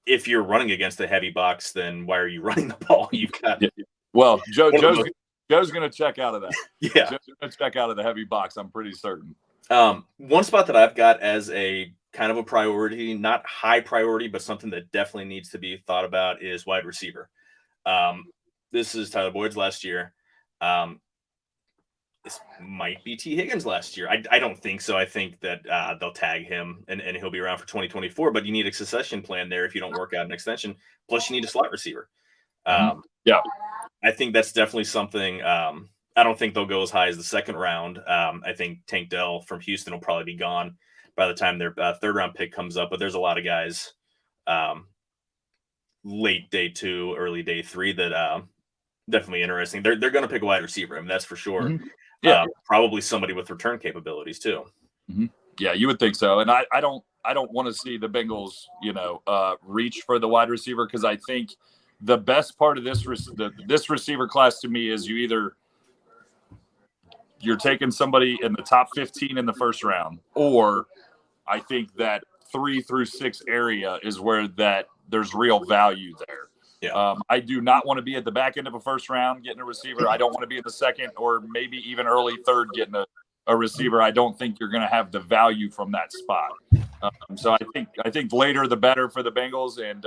Speaker 1: if you're running against a heavy box, then why are you running the ball? You've got Joe's going to check out of that.
Speaker 2: Yeah, Joe's going to check out of the heavy box. I'm pretty certain.
Speaker 1: One spot that I've got as a kind of a priority, not high priority, but something that definitely needs to be thought about is wide receiver. This is Tyler Boyd's last year. This might be T. Higgins last year. I don't think so. I think that they'll tag him and he'll be around for 2024, but you need a succession plan there if you don't work out an extension. Plus you need a slot receiver. I think that's definitely something. I don't think they'll go as high as the second round. I think Tank Dell from Houston will probably be gone by the time their third round pick comes up, but there's a lot of guys late day 2, early day 3 that definitely interesting. They're going to pick a wide receiver. I mean, that's for sure.
Speaker 2: Mm-hmm. Yeah,
Speaker 1: probably somebody with return capabilities too.
Speaker 2: Mm-hmm. Yeah, you would think so. And I don't want to see the Bengals, reach for the wide receiver, because I think the best part of this receiver class to me is you're taking somebody in the top 15 in the first round, or I think that 3 through 6 area is where there's real value there.
Speaker 1: Yeah.
Speaker 2: I do not want to be at the back end of a first round getting a receiver. I don't want to be in the second or maybe even early third getting a receiver. I don't think you're going to have the value from that spot. So I think later the better for the Bengals, and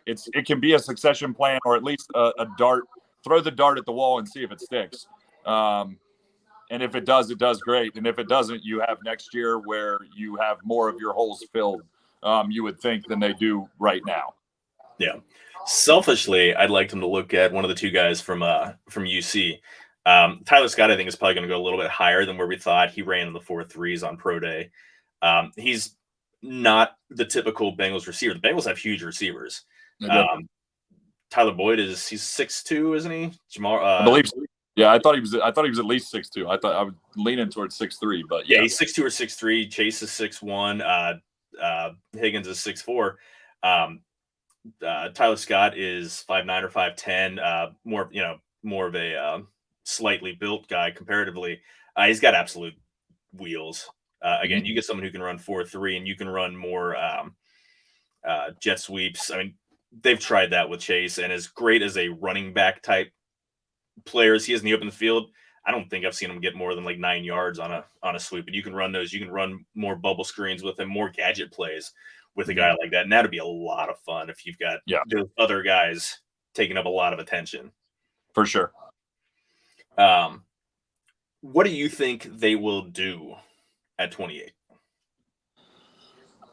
Speaker 2: it can be a succession plan, or at least a dart. Throw the dart at the wall and see if it sticks. And if it does, it does great. And if it doesn't, you have next year where you have more of your holes filled, you would think, than they do right now.
Speaker 1: Yeah. Selfishly, I'd like them to look at one of the two guys from UC. Tyler Scott, I think, is probably going to go a little bit higher than where we thought. He ran in the 4.3s on Pro Day. He's not the typical Bengals receiver. The Bengals have huge receivers. Tyler Boyd he's 6'2", isn't he? Jamal,
Speaker 2: I believe so. Yeah, I thought he was at least 6'2". I thought I was leaning towards 6'3", but
Speaker 1: yeah, he's 6'2" or 6'3". Chase is 6'1". Higgins is 6'4". Tyler Scott is 5'9" or 5'10". More of a slightly built guy comparatively. He's got absolute wheels. Again, you get someone who can run 4.3 and you can run more jet sweeps. I mean, they've tried that with Chase, and as great as a running back type player as he is in the open field, I don't think I've seen him get more than like 9 yards on a sweep. And you can run those. You can run more bubble screens with him, more gadget plays with a guy like that. And that'd be a lot of fun if you've got those other guys taking up a lot of attention.
Speaker 2: For sure.
Speaker 1: What do you think they will do at 28?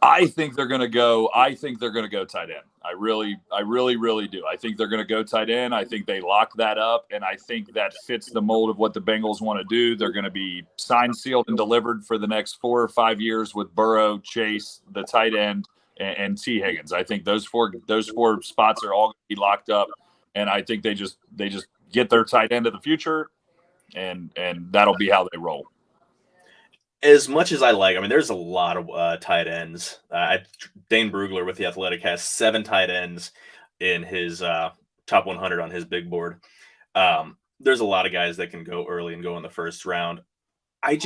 Speaker 2: I think they're going to go tight end. I really do. I think they're going to go tight end. I think they lock that up, and I think that fits the mold of what the Bengals want to do. They're going to be signed, sealed, and delivered for the next 4 or 5 years with Burrow, Chase, the tight end, and T. Higgins. I think those four spots are all going to be locked up, and I think they just get their tight end of the future, and that'll be how they roll.
Speaker 1: As much as I mean, there's a lot of tight ends. Dane Brugler with The Athletic has 7 tight ends in his top 100 on his big board. There's a lot of guys that can go early and go in the first round. I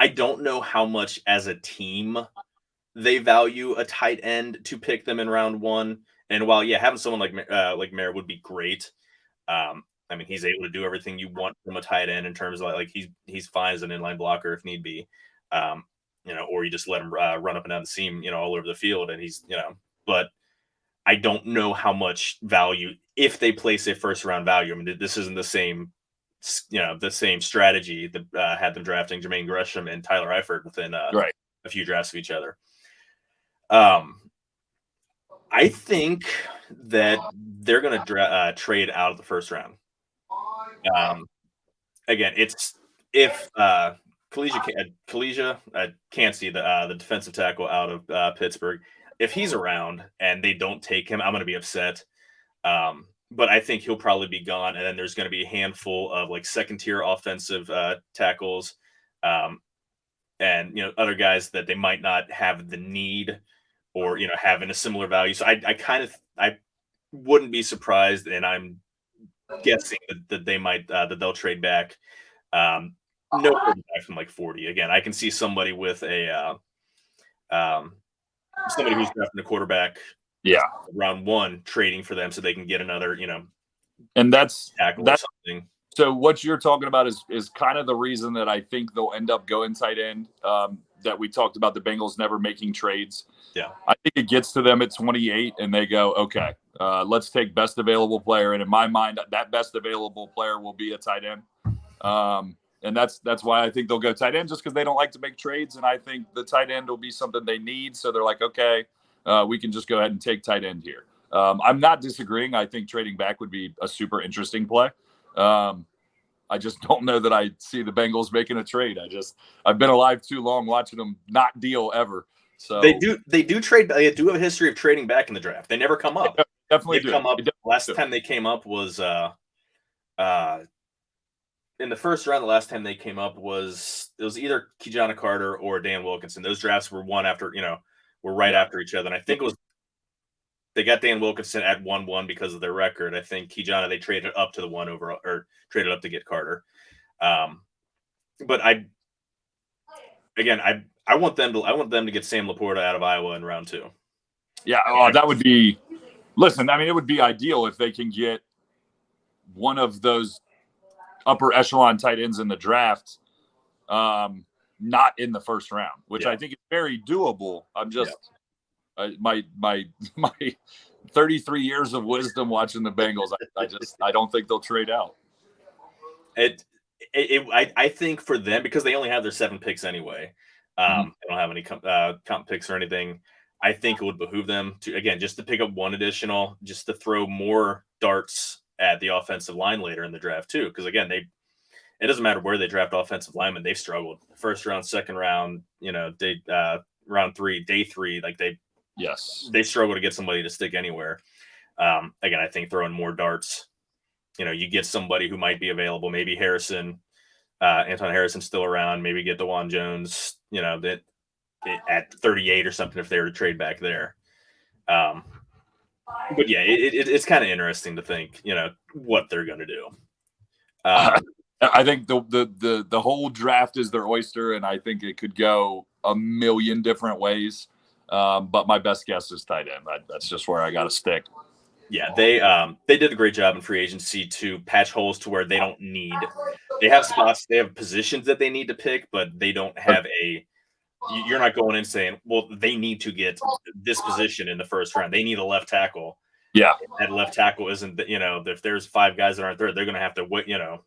Speaker 1: don't know how much as a team they value a tight end to pick them in round 1. And while, having someone like Mayer would be great. I mean, he's able to do everything you want from a tight end in terms of like he's fine as an inline blocker if need be, or you just let him run up and down the seam, all over the field, and he's, But I don't know how much value if they place a first round value. I mean, this isn't the same strategy that had them drafting Jermaine Gresham and Tyler Eifert within a few drafts of each other. I think that they're going to trade out of the first round. Again, it's if Kalisha can't see the defensive tackle out of Pittsburgh. If he's around and they don't take him, I'm going to be upset. But I think he'll probably be gone, and then there's going to be a handful of like second-tier offensive tackles, and other guys that they might not have the need or having a similar value. So I wouldn't be surprised, and I'm guessing that they might that they'll trade back. No trading back from like 40. Again, I can see somebody with a somebody who's drafting a quarterback, round 1, trading for them so they can get another,
Speaker 2: and that's
Speaker 1: tackle or something.
Speaker 2: So what you're talking about is kind of the reason that I think they'll end up going tight end. That we talked about the Bengals never making trades. Yeah, I think it gets to them at 28, and they go, okay, let's take best available player. And in my mind, that best available player will be a tight end. And that's why I think they'll go tight end, just because they don't like to make trades. And I think the tight end will be something they need. So they're like, okay, we can just go ahead and take tight end here. I'm not disagreeing. I think trading back would be a super interesting play. I just don't know that I see the Bengals making a trade. I've been alive too long watching them not deal ever. So
Speaker 1: they do trade. They do have a history of trading back in the draft. They never come up.
Speaker 2: Definitely
Speaker 1: come up last time they came up was in the first round. The last time they came up was either Kijana Carter or Dan Wilkinson. Those drafts were one after were right after each other, and I think it was they got Dan Wilkinson at 1-1 because of their record. I think Kijana they traded up to the one overall or traded up to get Carter. But I want them to get Sam Laporta out of Iowa in round 2.
Speaker 2: Yeah, that would be. Listen, I mean, it would be ideal if they can get one of those upper echelon tight ends in the draft, not in the first round, which I think is very doable. I'm just my 33 years of wisdom watching the Bengals. I don't think they'll trade out.
Speaker 1: I think for them, because they only have their 7 picks anyway, they don't have any comp picks or anything. I think it would behoove them to, again, just to pick up one additional, just to throw more darts at the offensive line later in the draft too. Because again, it doesn't matter where they draft offensive linemen, they've struggled. First round, second round, round 3, day 3, like they struggle to get somebody to stick anywhere. Again, I think throwing more darts, you get somebody who might be available, maybe Harrison, Anton Harrison's still around, maybe get DeJuan Jones, that at 38 or something if they were to trade back there. But yeah, it's kind of interesting to think, what they're going to do.
Speaker 2: I think the whole draft is their oyster, and I think it could go a million different ways. But my best guess is tight end. That's just where I got to stick.
Speaker 1: Yeah, they did a great job in free agency to patch holes to where they don't need. They have spots, they have positions that they need to pick, but they don't have you're not going in saying, well, they need to get this position in the first round. They need a left tackle.
Speaker 2: Yeah.
Speaker 1: That left tackle isn't, if there's 5 guys that aren't there, they're going to have to wait,
Speaker 2: Yeah.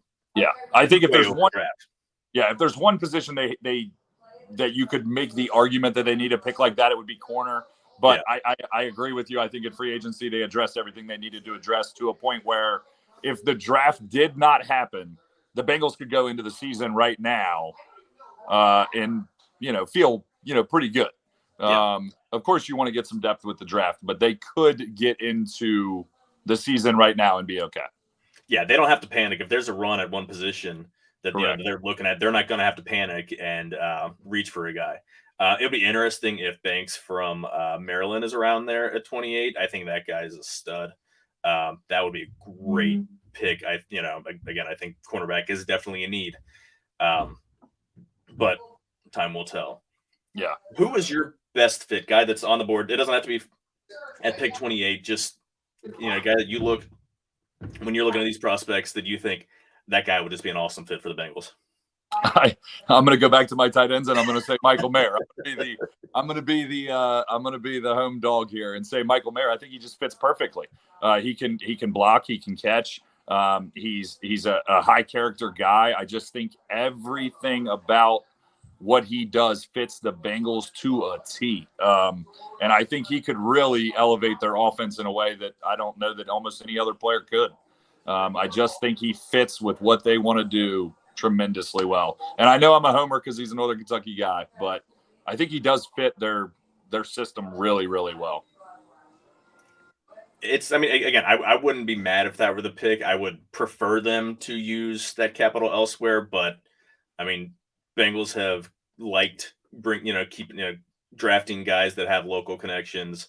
Speaker 2: I think if there's
Speaker 1: if
Speaker 2: there's one position that you could make the argument that they need a pick like that, it would be corner. But I agree with you. I think in free agency, they addressed everything they needed to address to a point where if the draft did not happen, the Bengals could go into the season right now and, feel, pretty good. Of course, you want to get some depth with the draft, but they could get into the season right now and be okay.
Speaker 1: Yeah, they don't have to panic. If there's a run at one position that they're looking at, they're not going to have to panic and reach for a guy. It'll be interesting if Banks from Maryland is around there at 28. I think that guy is a stud. That would be a great pick. I think cornerback is definitely a need. But time will tell.
Speaker 2: Yeah.
Speaker 1: Who was your best fit guy that's on the board? It doesn't have to be at pick 28. Just, a guy that you look when you're looking at these prospects that you think that guy would just be an awesome fit for the Bengals.
Speaker 2: I'm going to go back to my tight ends and I'm going to say Michael Mayer. I'm going to be the home dog here and say Michael Mayer. I think he just fits perfectly. He can block, he can catch. He's a high character guy. I just think everything about what he does fits the Bengals to a T. And I think he could really elevate their offense in a way that I don't know that almost any other player could. I just think he fits with what they want to do tremendously well. And I know I'm a homer because he's a Northern Kentucky guy, but I think he does fit their system really, really well.
Speaker 1: I wouldn't be mad if that were the pick. I would prefer them to use that capital elsewhere, but Bengals have liked drafting guys that have local connections.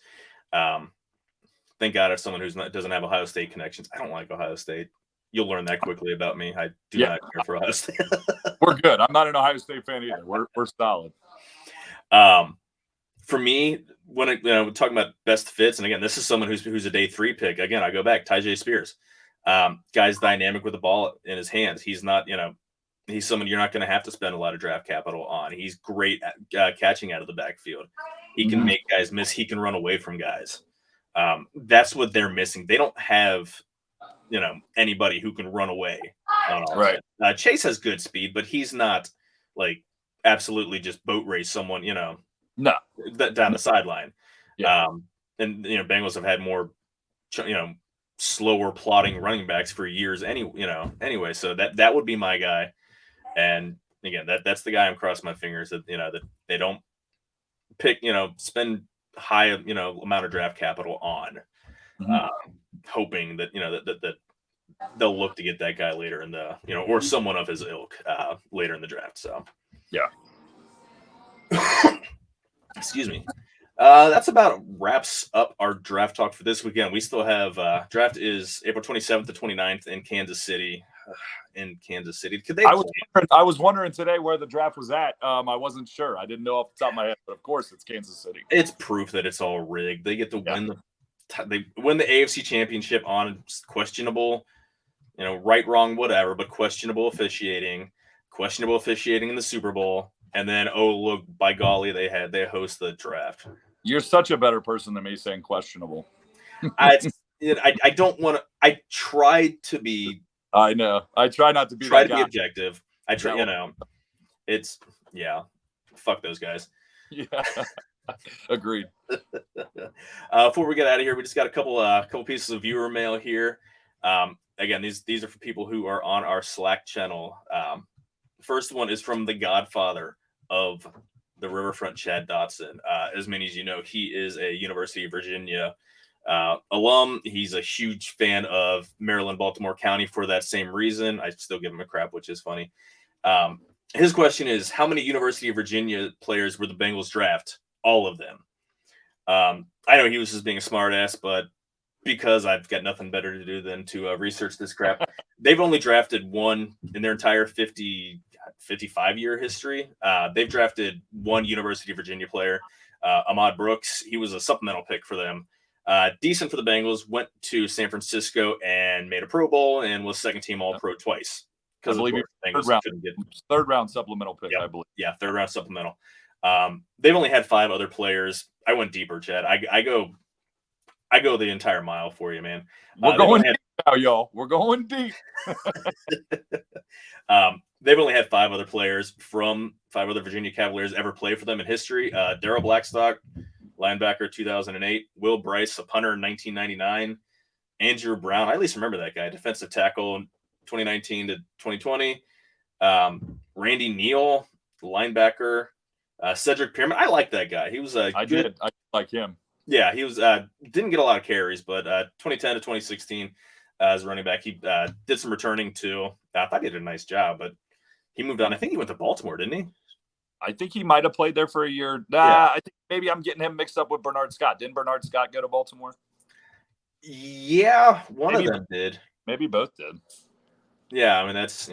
Speaker 1: Thank God it's someone doesn't have Ohio State connections. I don't like Ohio State. You'll learn that quickly about me. I do not care for Ohio State.
Speaker 2: We're good. I'm not an Ohio State fan either. We're solid.
Speaker 1: For me, when we're talking about best fits, and again, this is someone who's a day 3 pick. Again, I go back, Tyjae Spears. Guy's dynamic with the ball in his hands. He's not, he's someone you're not going to have to spend a lot of draft capital on. He's great at catching out of the backfield. He can make guys miss. He can run away from guys. That's what they're missing. They don't have, anybody who can run away on offense. Right. Chase has good speed, but he's not like absolutely just boat race someone,
Speaker 2: no,
Speaker 1: down the sideline.
Speaker 2: Yeah.
Speaker 1: And Bengals have had more, slower plotting running backs for years. Anyway, so that would be my guy. And again, that's the guy I'm crossing my fingers that that they don't pick, spend high, amount of draft capital on. hoping that that they'll look to get that guy later in the or someone of his ilk later in the draft. So
Speaker 2: yeah.
Speaker 1: Excuse me. That's about wraps up our draft talk for this weekend. We still have draft is April 27th to 29th in Kansas City. Could they?
Speaker 2: I was wondering today where the draft was at. I wasn't sure. I didn't know off the top of my head, but of course it's Kansas City.
Speaker 1: It's proof that it's all rigged. They get to win the AFC Championship on questionable, right, wrong, whatever, but questionable officiating in the Super Bowl. And then, oh, look, by golly, they host the draft.
Speaker 2: You're such a better person than me saying questionable.
Speaker 1: I don't want to. I try to be.
Speaker 2: I know. I try not to be.
Speaker 1: Try to be objective. I try. It's fuck those guys.
Speaker 2: Yeah. Agreed.
Speaker 1: Before we get out of here, we just got a couple pieces of viewer mail here. Again, these are for people who are on our Slack channel. First one is from the godfather of the Riverfront, Chad Dotson. As many as you know, he is a University of Virginia alum. He's a huge fan of Maryland, Baltimore County for that same reason. I still give him a crap, which is funny. His question is, how many University of Virginia players were the Bengals draft? All of them. I know he was just being a smart ass, but because I've got nothing better to do than to research this crap, they've only drafted one in their entire 55-year history. They've drafted one University of Virginia player, Ahmad Brooks. He was a supplemental pick for them. Decent for the Bengals, went to San Francisco and made a Pro Bowl and was second team All-Pro twice.
Speaker 2: I believe third round supplemental pick, I believe.
Speaker 1: Yeah, third round supplemental. They've only had 5 other players. I went deeper, Chad. I go the entire mile for you, man.
Speaker 2: We're going deep now, y'all. We're going deep.
Speaker 1: They've only had 5 other players from 5 other Virginia Cavaliers ever play for them in history. Darryl Blackstock, linebacker, 2008. Will Bryce, a punter in 1999. Andrew Brown, I at least remember that guy, defensive tackle in 2019 to 2020. Randy Neal, linebacker. Cedric Pierman, I like that guy. He was I
Speaker 2: like him.
Speaker 1: Yeah, he was didn't get a lot of carries, but 2010 to 2016 as running back, he did some returning too. I thought he did a nice job, but he moved on. I think he went to Baltimore, didn't he?
Speaker 2: I think he might have played there for a year. I think maybe I'm getting him mixed up with Bernard Scott. Didn't Bernard Scott go to Baltimore?
Speaker 1: Yeah, one of them did.
Speaker 2: Maybe both did.
Speaker 1: Yeah, I mean that's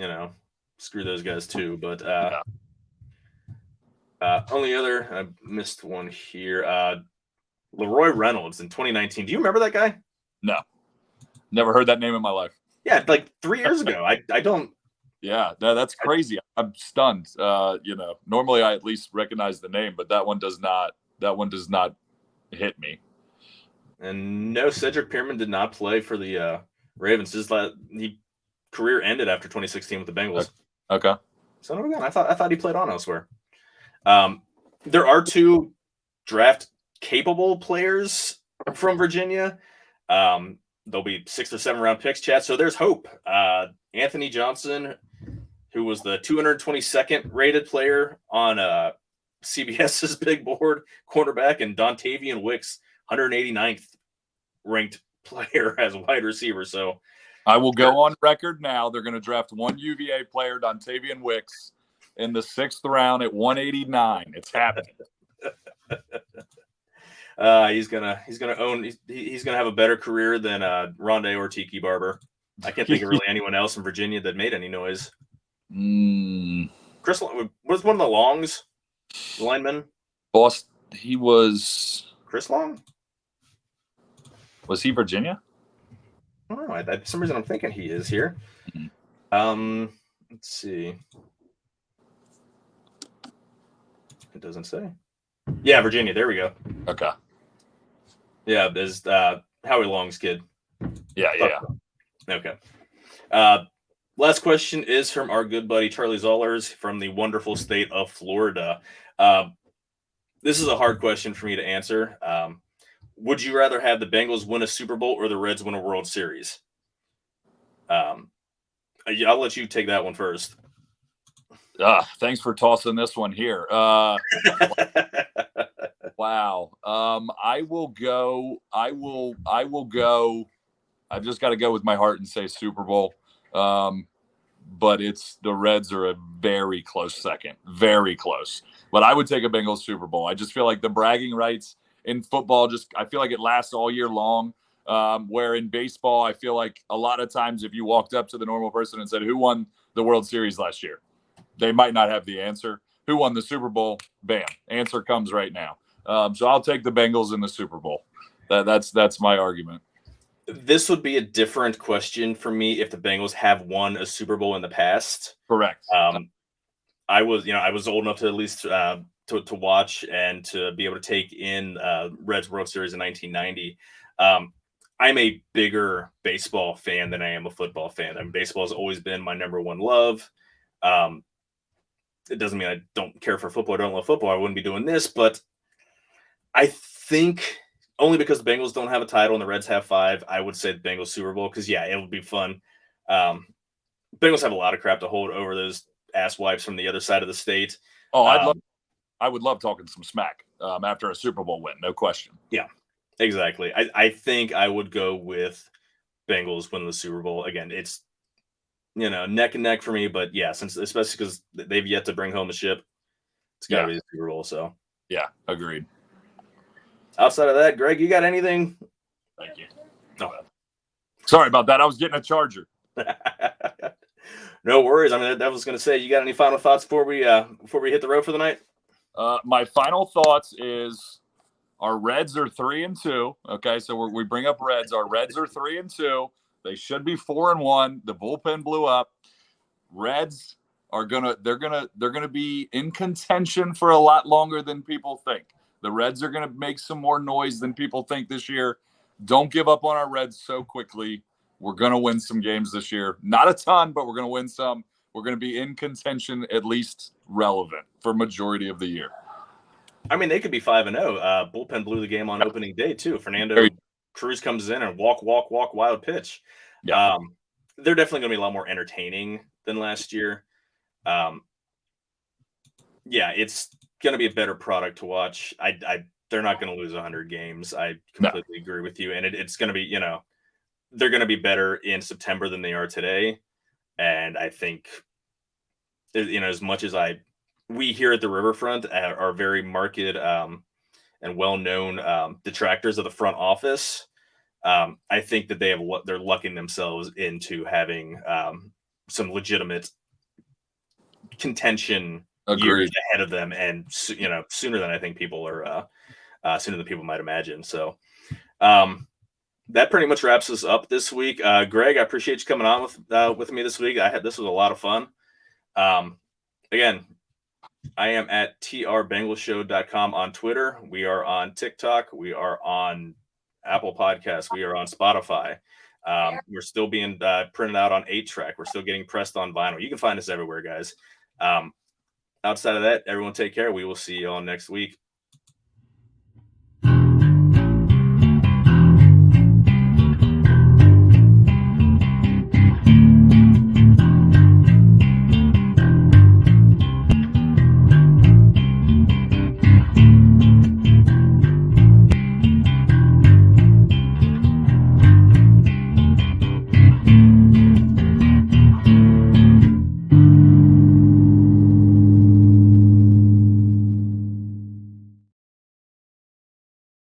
Speaker 1: screw those guys too. But only other I missed one here. Leroy Reynolds in 2019. Do you remember that guy?
Speaker 2: No, never heard that name in my life.
Speaker 1: Yeah, like 3 years ago. I don't.
Speaker 2: Yeah, that's crazy. I'm stunned. Normally I at least recognize the name, but that one does not. That one does not hit me.
Speaker 1: And no, Cedric Pierman did not play for the Ravens. His career ended after 2016 with the Bengals.
Speaker 2: Okay.
Speaker 1: Son of a gun. I thought he played on elsewhere. There are 2 draft capable players from Virginia. There'll be 6th or 7th round picks, Chad. So there's hope. Anthony Johnson, who was the 222nd rated player on CBS's big board, cornerback, and Dontavian Wicks, 189th ranked player as a wide receiver. So
Speaker 2: I will go on record now. They're going to draft one UVA player, Dontavian Wicks, in the 6th round at 189. It's happening.
Speaker 1: He's gonna have a better career than Rondé or Tiki Barber. I can't think of really anyone else in Virginia that made any noise. Chris was one of the Longs, the lineman.
Speaker 2: Boss, he was
Speaker 1: Chris Long.
Speaker 2: Was he Virginia?
Speaker 1: I don't know. For some reason, I'm thinking he is here. Let's see. It doesn't say. Yeah, Virginia. There we go.
Speaker 2: Okay.
Speaker 1: Yeah, there's Howie Long's kid.
Speaker 2: Yeah.
Speaker 1: Okay. Last question is from our good buddy Charlie Zollers from the wonderful state of Florida. This is a hard question for me to answer. Would you rather have the Bengals win a Super Bowl or the Reds win a World Series? I'll let you take that one first.
Speaker 2: Thanks for tossing this one here. Wow. I will go I've just got to go with my heart and say Super Bowl. But the Reds are a very close second, very close. But I would take a Bengals Super Bowl. I just feel like the bragging rights in football, I feel like it lasts all year long. Where in baseball, I feel like a lot of times if you walked up to the normal person and said, who won the World Series last year? They might not have the answer. Who won the Super Bowl? Bam. Answer comes right now. So I'll take the Bengals in the Super Bowl. That's my argument.
Speaker 1: This would be a different question for me if the Bengals have won a Super Bowl in the past.
Speaker 2: Correct.
Speaker 1: I was old enough to at least to watch and to be able to take in Reds World Series in 1990. I'm a bigger baseball fan than I am a football fan. I mean, baseball has always been my number one love. It doesn't mean I don't care for football. I don't love football. I wouldn't be doing this, but I think only because the Bengals don't have a title and the Reds have 5, I would say the Bengals Super Bowl because, yeah, it would be fun. Bengals have a lot of crap to hold over those ass wipes from the other side of the state.
Speaker 2: Oh, I would love talking some smack after a Super Bowl win, no question.
Speaker 1: Yeah, exactly. I think I would go with Bengals winning the Super Bowl. Again, it's neck and neck for me, but yeah, especially because they've yet to bring home a ship, it's got to be the Super Bowl. So
Speaker 2: yeah, agreed.
Speaker 1: Outside of that, Greg, you got anything?
Speaker 2: Thank you.
Speaker 1: No.
Speaker 2: Sorry about that. I was getting a charger.
Speaker 1: No worries. I mean, I was going to say, you got any final thoughts before we hit the road for the night?
Speaker 2: My final thoughts is our Reds are 3-2. Okay, so we bring up Reds. Our Reds are 3-2. They should be 4-1. The bullpen blew up. Reds are they're gonna be in contention for a lot longer than people think. The Reds are gonna make some more noise than people think this year. Don't give up on our Reds so quickly. We're gonna win some games this year. Not a ton, but we're gonna win some. We're gonna be in contention, at least relevant for majority of the year.
Speaker 1: I mean, they could be 5-0. Bullpen blew the game on opening day too. Fernando Cruz comes in and walk, wild pitch.
Speaker 2: Yeah.
Speaker 1: They're definitely going to be a lot more entertaining than last year. Yeah, it's going to be a better product to watch. They're not going to lose 100 games. I completely agree with you. And it's going to be, they're going to be better in September than they are today. And I think, as much as we here at the Riverfront are very marked and well-known detractors of the front office. I think that they're lucking themselves into having some legitimate contention years ahead of them, and sooner than I think people are sooner than people might imagine. So that pretty much wraps us up this week. Greg, I appreciate you coming on with me this week. This was a lot of fun. Again, I am at TRBengalshow.com on Twitter. We are on TikTok. We are on Apple Podcasts. We are on Spotify. We're still being printed out on 8-track. We're still getting pressed on vinyl. You can find us everywhere, guys. Outside of that, everyone take care. We will see you all next week.